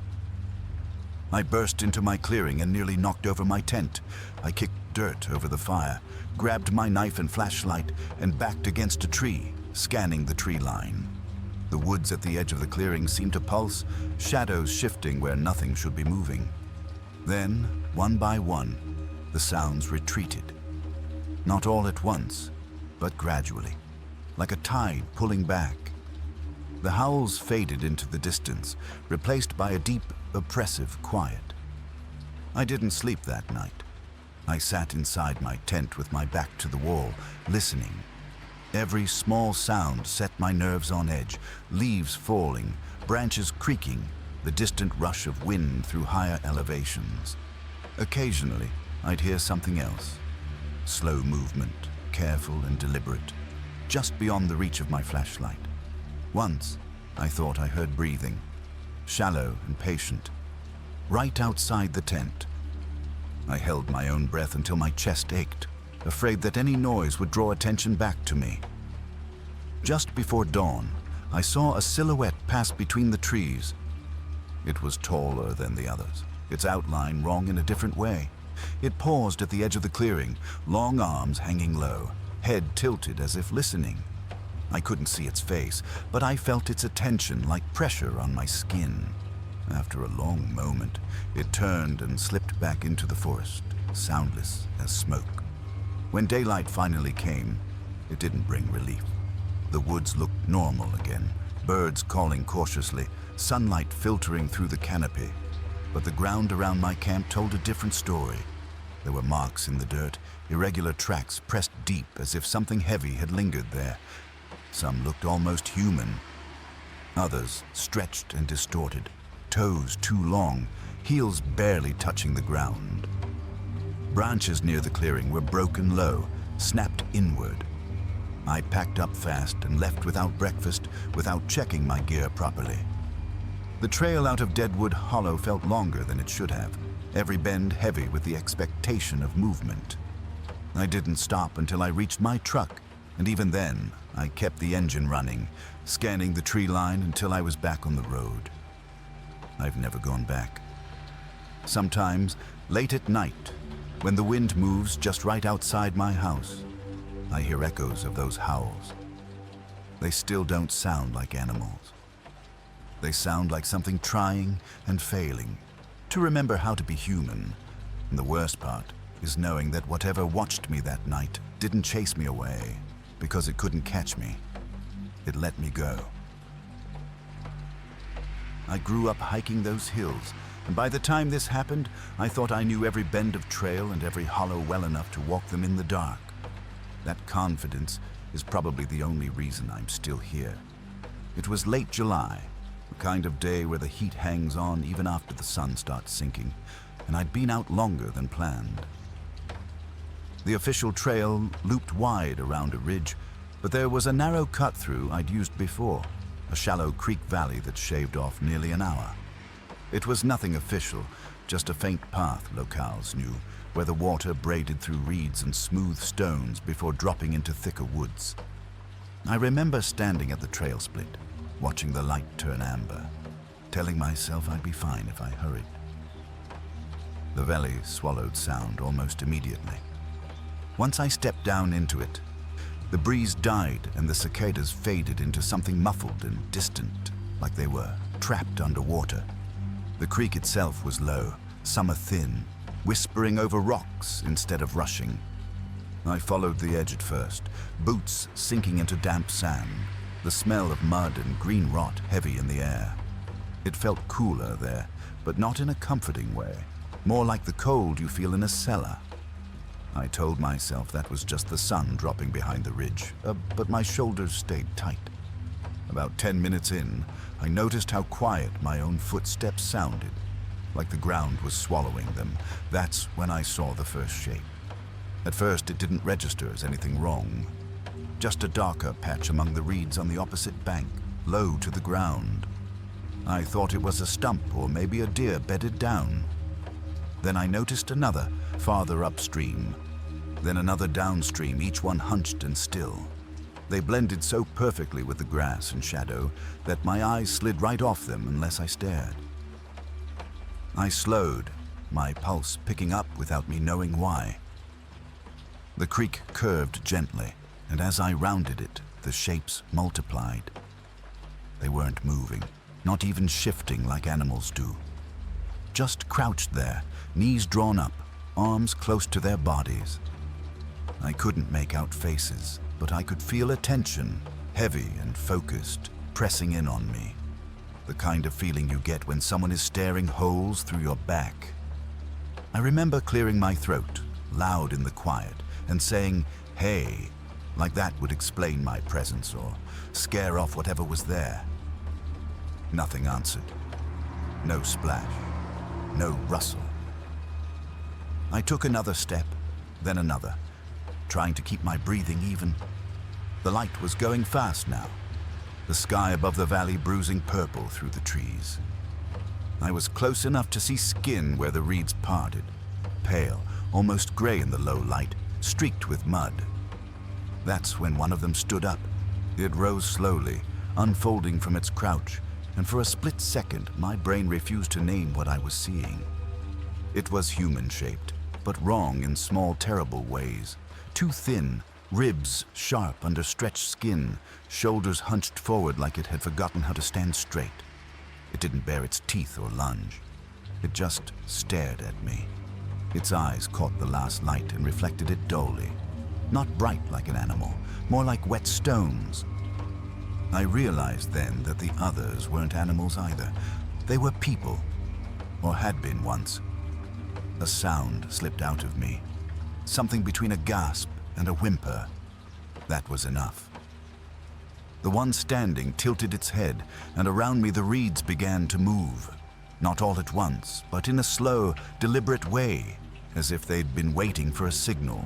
Speaker 1: I burst into my clearing and nearly knocked over my tent. I kicked dirt over the fire, grabbed my knife and flashlight, and backed against a tree, scanning the tree line. The woods at the edge of the clearing seemed to pulse, shadows shifting where nothing should be moving. Then, one by one, the sounds retreated. Not all at once, but gradually, like a tide pulling back. The howls faded into the distance, replaced by a deep, oppressive quiet. I didn't sleep that night. I sat inside my tent with my back to the wall, listening. Every small sound set my nerves on edge, leaves falling, branches creaking, the distant rush of wind through higher elevations. Occasionally, I'd hear something else. Slow movement, careful and deliberate, just beyond the reach of my flashlight. Once, I thought I heard breathing, shallow and patient, right outside the tent. I held my own breath until my chest ached, afraid that any noise would draw attention back to me. Just before dawn, I saw a silhouette pass between the trees. It was taller than the others, its outline wrong in a different way. It paused at the edge of the clearing, long arms hanging low, head tilted as if listening. I couldn't see its face, but I felt its attention like pressure on my skin. After a long moment, it turned and slipped back into the forest, soundless as smoke. When daylight finally came, it didn't bring relief. The woods looked normal again, birds calling cautiously, sunlight filtering through the canopy. But the ground around my camp told a different story. There were marks in the dirt, irregular tracks pressed deep as if something heavy had lingered there. Some looked almost human. Others stretched and distorted, toes too long, heels barely touching the ground. Branches near the clearing were broken low, snapped inward. I packed up fast and left without breakfast, without checking my gear properly. The trail out of Deadwood Hollow felt longer than it should have, every bend heavy with the expectation of movement. I didn't stop until I reached my truck, and even then, I kept the engine running, scanning the tree line until I was back on the road. I've never gone back. Sometimes, late at night, when the wind moves just right outside my house, I hear echoes of those howls. They still don't sound like animals. They sound like something trying and failing to remember how to be human. And the worst part is knowing that whatever watched me that night didn't chase me away because it couldn't catch me. It let me go. I grew up hiking those hills, and by the time this happened, I thought I knew every bend of trail and every hollow well enough to walk them in the dark. That confidence is probably the only reason I'm still here. It was late July, the kind of day where the heat hangs on even after the sun starts sinking, and I'd been out longer than planned. The official trail looped wide around a ridge, but there was a narrow cut-through I'd used before, a shallow creek valley that shaved off nearly an hour. It was nothing official, just a faint path, locals knew, where the water braided through reeds and smooth stones before dropping into thicker woods. I remember standing at the trail split, watching the light turn amber, telling myself I'd be fine if I hurried. The valley swallowed sound almost immediately. Once I stepped down into it, the breeze died and the cicadas faded into something muffled and distant, like they were trapped underwater. The creek itself was low, summer thin, whispering over rocks instead of rushing. I followed the edge at first, boots sinking into damp sand, the smell of mud and green rot heavy in the air. It felt cooler there, but not in a comforting way, more like the cold you feel in a cellar. I told myself that was just the sun dropping behind the ridge, but my shoulders stayed tight. About 10 minutes in, I noticed how quiet my own footsteps sounded, like the ground was swallowing them. That's when I saw the first shape. At first, it didn't register as anything wrong. Just a darker patch among the reeds on the opposite bank, low to the ground. I thought it was a stump or maybe a deer bedded down. Then I noticed another, farther upstream. Then another downstream, each one hunched and still. They blended so perfectly with the grass and shadow that my eyes slid right off them unless I stared. I slowed, my pulse picking up without me knowing why. The creek curved gently, and as I rounded it, the shapes multiplied. They weren't moving, not even shifting like animals do. Just crouched there, knees drawn up, arms close to their bodies. I couldn't make out faces, but I could feel attention, heavy and focused, pressing in on me. The kind of feeling you get when someone is staring holes through your back. I remember clearing my throat, loud in the quiet, and saying, "Hey," like that would explain my presence or scare off whatever was there. Nothing answered. No splash. No rustle. I took another step, then another, trying to keep my breathing even. The light was going fast now, the sky above the valley bruising purple through the trees. I was close enough to see skin where the reeds parted, pale, almost gray in the low light, streaked with mud. That's when one of them stood up. It rose slowly, unfolding from its crouch, and for a split second, my brain refused to name what I was seeing. It was human-shaped, but wrong in small, terrible ways. Too thin, ribs sharp under stretched skin, shoulders hunched forward like it had forgotten how to stand straight. It didn't bare its teeth or lunge. It just stared at me. Its eyes caught the last light and reflected it dully. Not bright like an animal, more like wet stones. I realized then that the others weren't animals either. They were people, or had been once. A sound slipped out of me, something between a gasp and a whimper. That was enough. The one standing tilted its head, and around me the reeds began to move. Not all at once, but in a slow, deliberate way, as if they'd been waiting for a signal.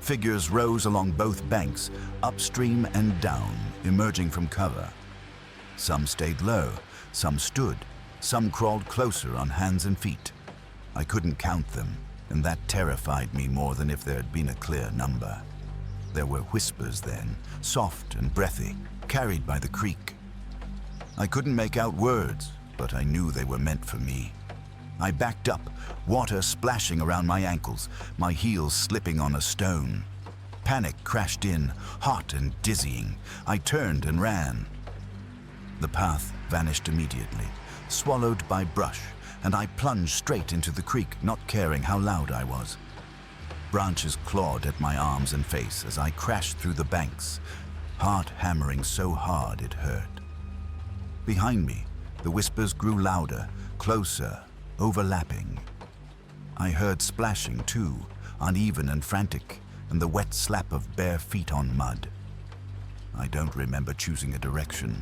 Speaker 1: Figures rose along both banks, upstream and down, emerging from cover. Some stayed low, some stood, some crawled closer on hands and feet. I couldn't count them, and that terrified me more than if there had been a clear number. There were whispers then, soft and breathy, carried by the creek. I couldn't make out words, but I knew they were meant for me. I backed up, water splashing around my ankles, my heels slipping on a stone. Panic crashed in, hot and dizzying. I turned and ran. The path vanished immediately, swallowed by brush, and I plunged straight into the creek, not caring how loud I was. Branches clawed at my arms and face as I crashed through the banks, heart hammering so hard it hurt. Behind me, the whispers grew louder, closer, overlapping. I heard splashing too, uneven and frantic, and the wet slap of bare feet on mud. I don't remember choosing a direction.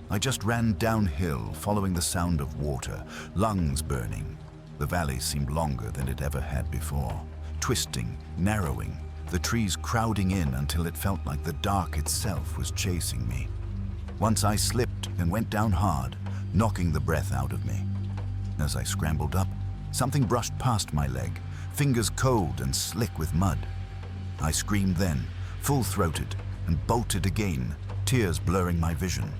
Speaker 1: I just ran downhill, following the sound of water, lungs burning. The valley seemed longer than it ever had before, twisting, narrowing, the trees crowding in until it felt like the dark itself was chasing me. Once I slipped and went down hard, knocking the breath out of me. As I scrambled up, something brushed past my leg, fingers cold and slick with mud. I screamed then, full-throated, and bolted again, tears blurring my vision.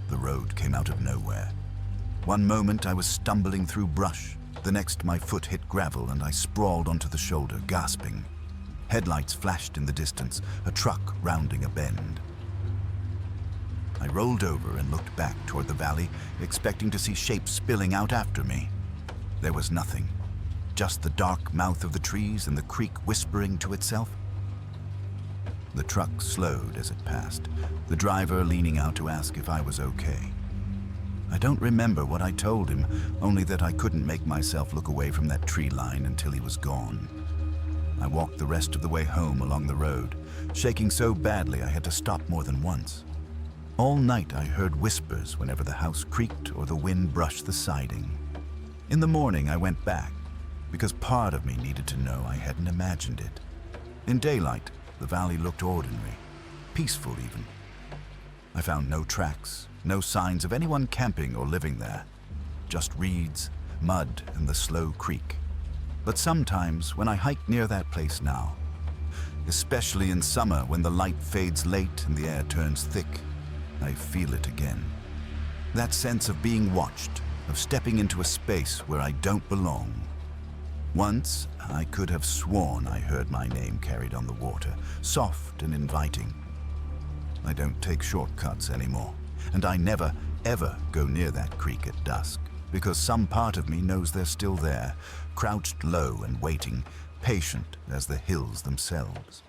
Speaker 1: The road came out of nowhere. One moment I was stumbling through brush, the next my foot hit gravel and I sprawled onto the shoulder, gasping. Headlights flashed in the distance, a truck rounding a bend. I rolled over and looked back toward the valley, expecting to see shapes spilling out after me. There was nothing, just the dark mouth of the trees and the creek whispering to itself. The truck slowed as it passed, the driver leaning out to ask if I was okay. I don't remember what I told him, only that I couldn't make myself look away from that tree line until he was gone. I walked the rest of the way home along the road, shaking so badly I had to stop more than once. All night I heard whispers whenever the house creaked or the wind brushed the siding. In the morning I went back, because part of me needed to know I hadn't imagined it. In daylight, the valley looked ordinary, peaceful even. I found no tracks, no signs of anyone camping or living there. Just reeds, mud, and the slow creek. But sometimes when I hike near that place now, especially in summer when the light fades late and the air turns thick, I feel it again. That sense of being watched, of stepping into a space where I don't belong. Once, I could have sworn I heard my name carried on the water, soft and inviting. I don't take shortcuts anymore, and I never, ever go near that creek at dusk, because some part of me knows they're still there, crouched low and waiting, patient as the hills themselves.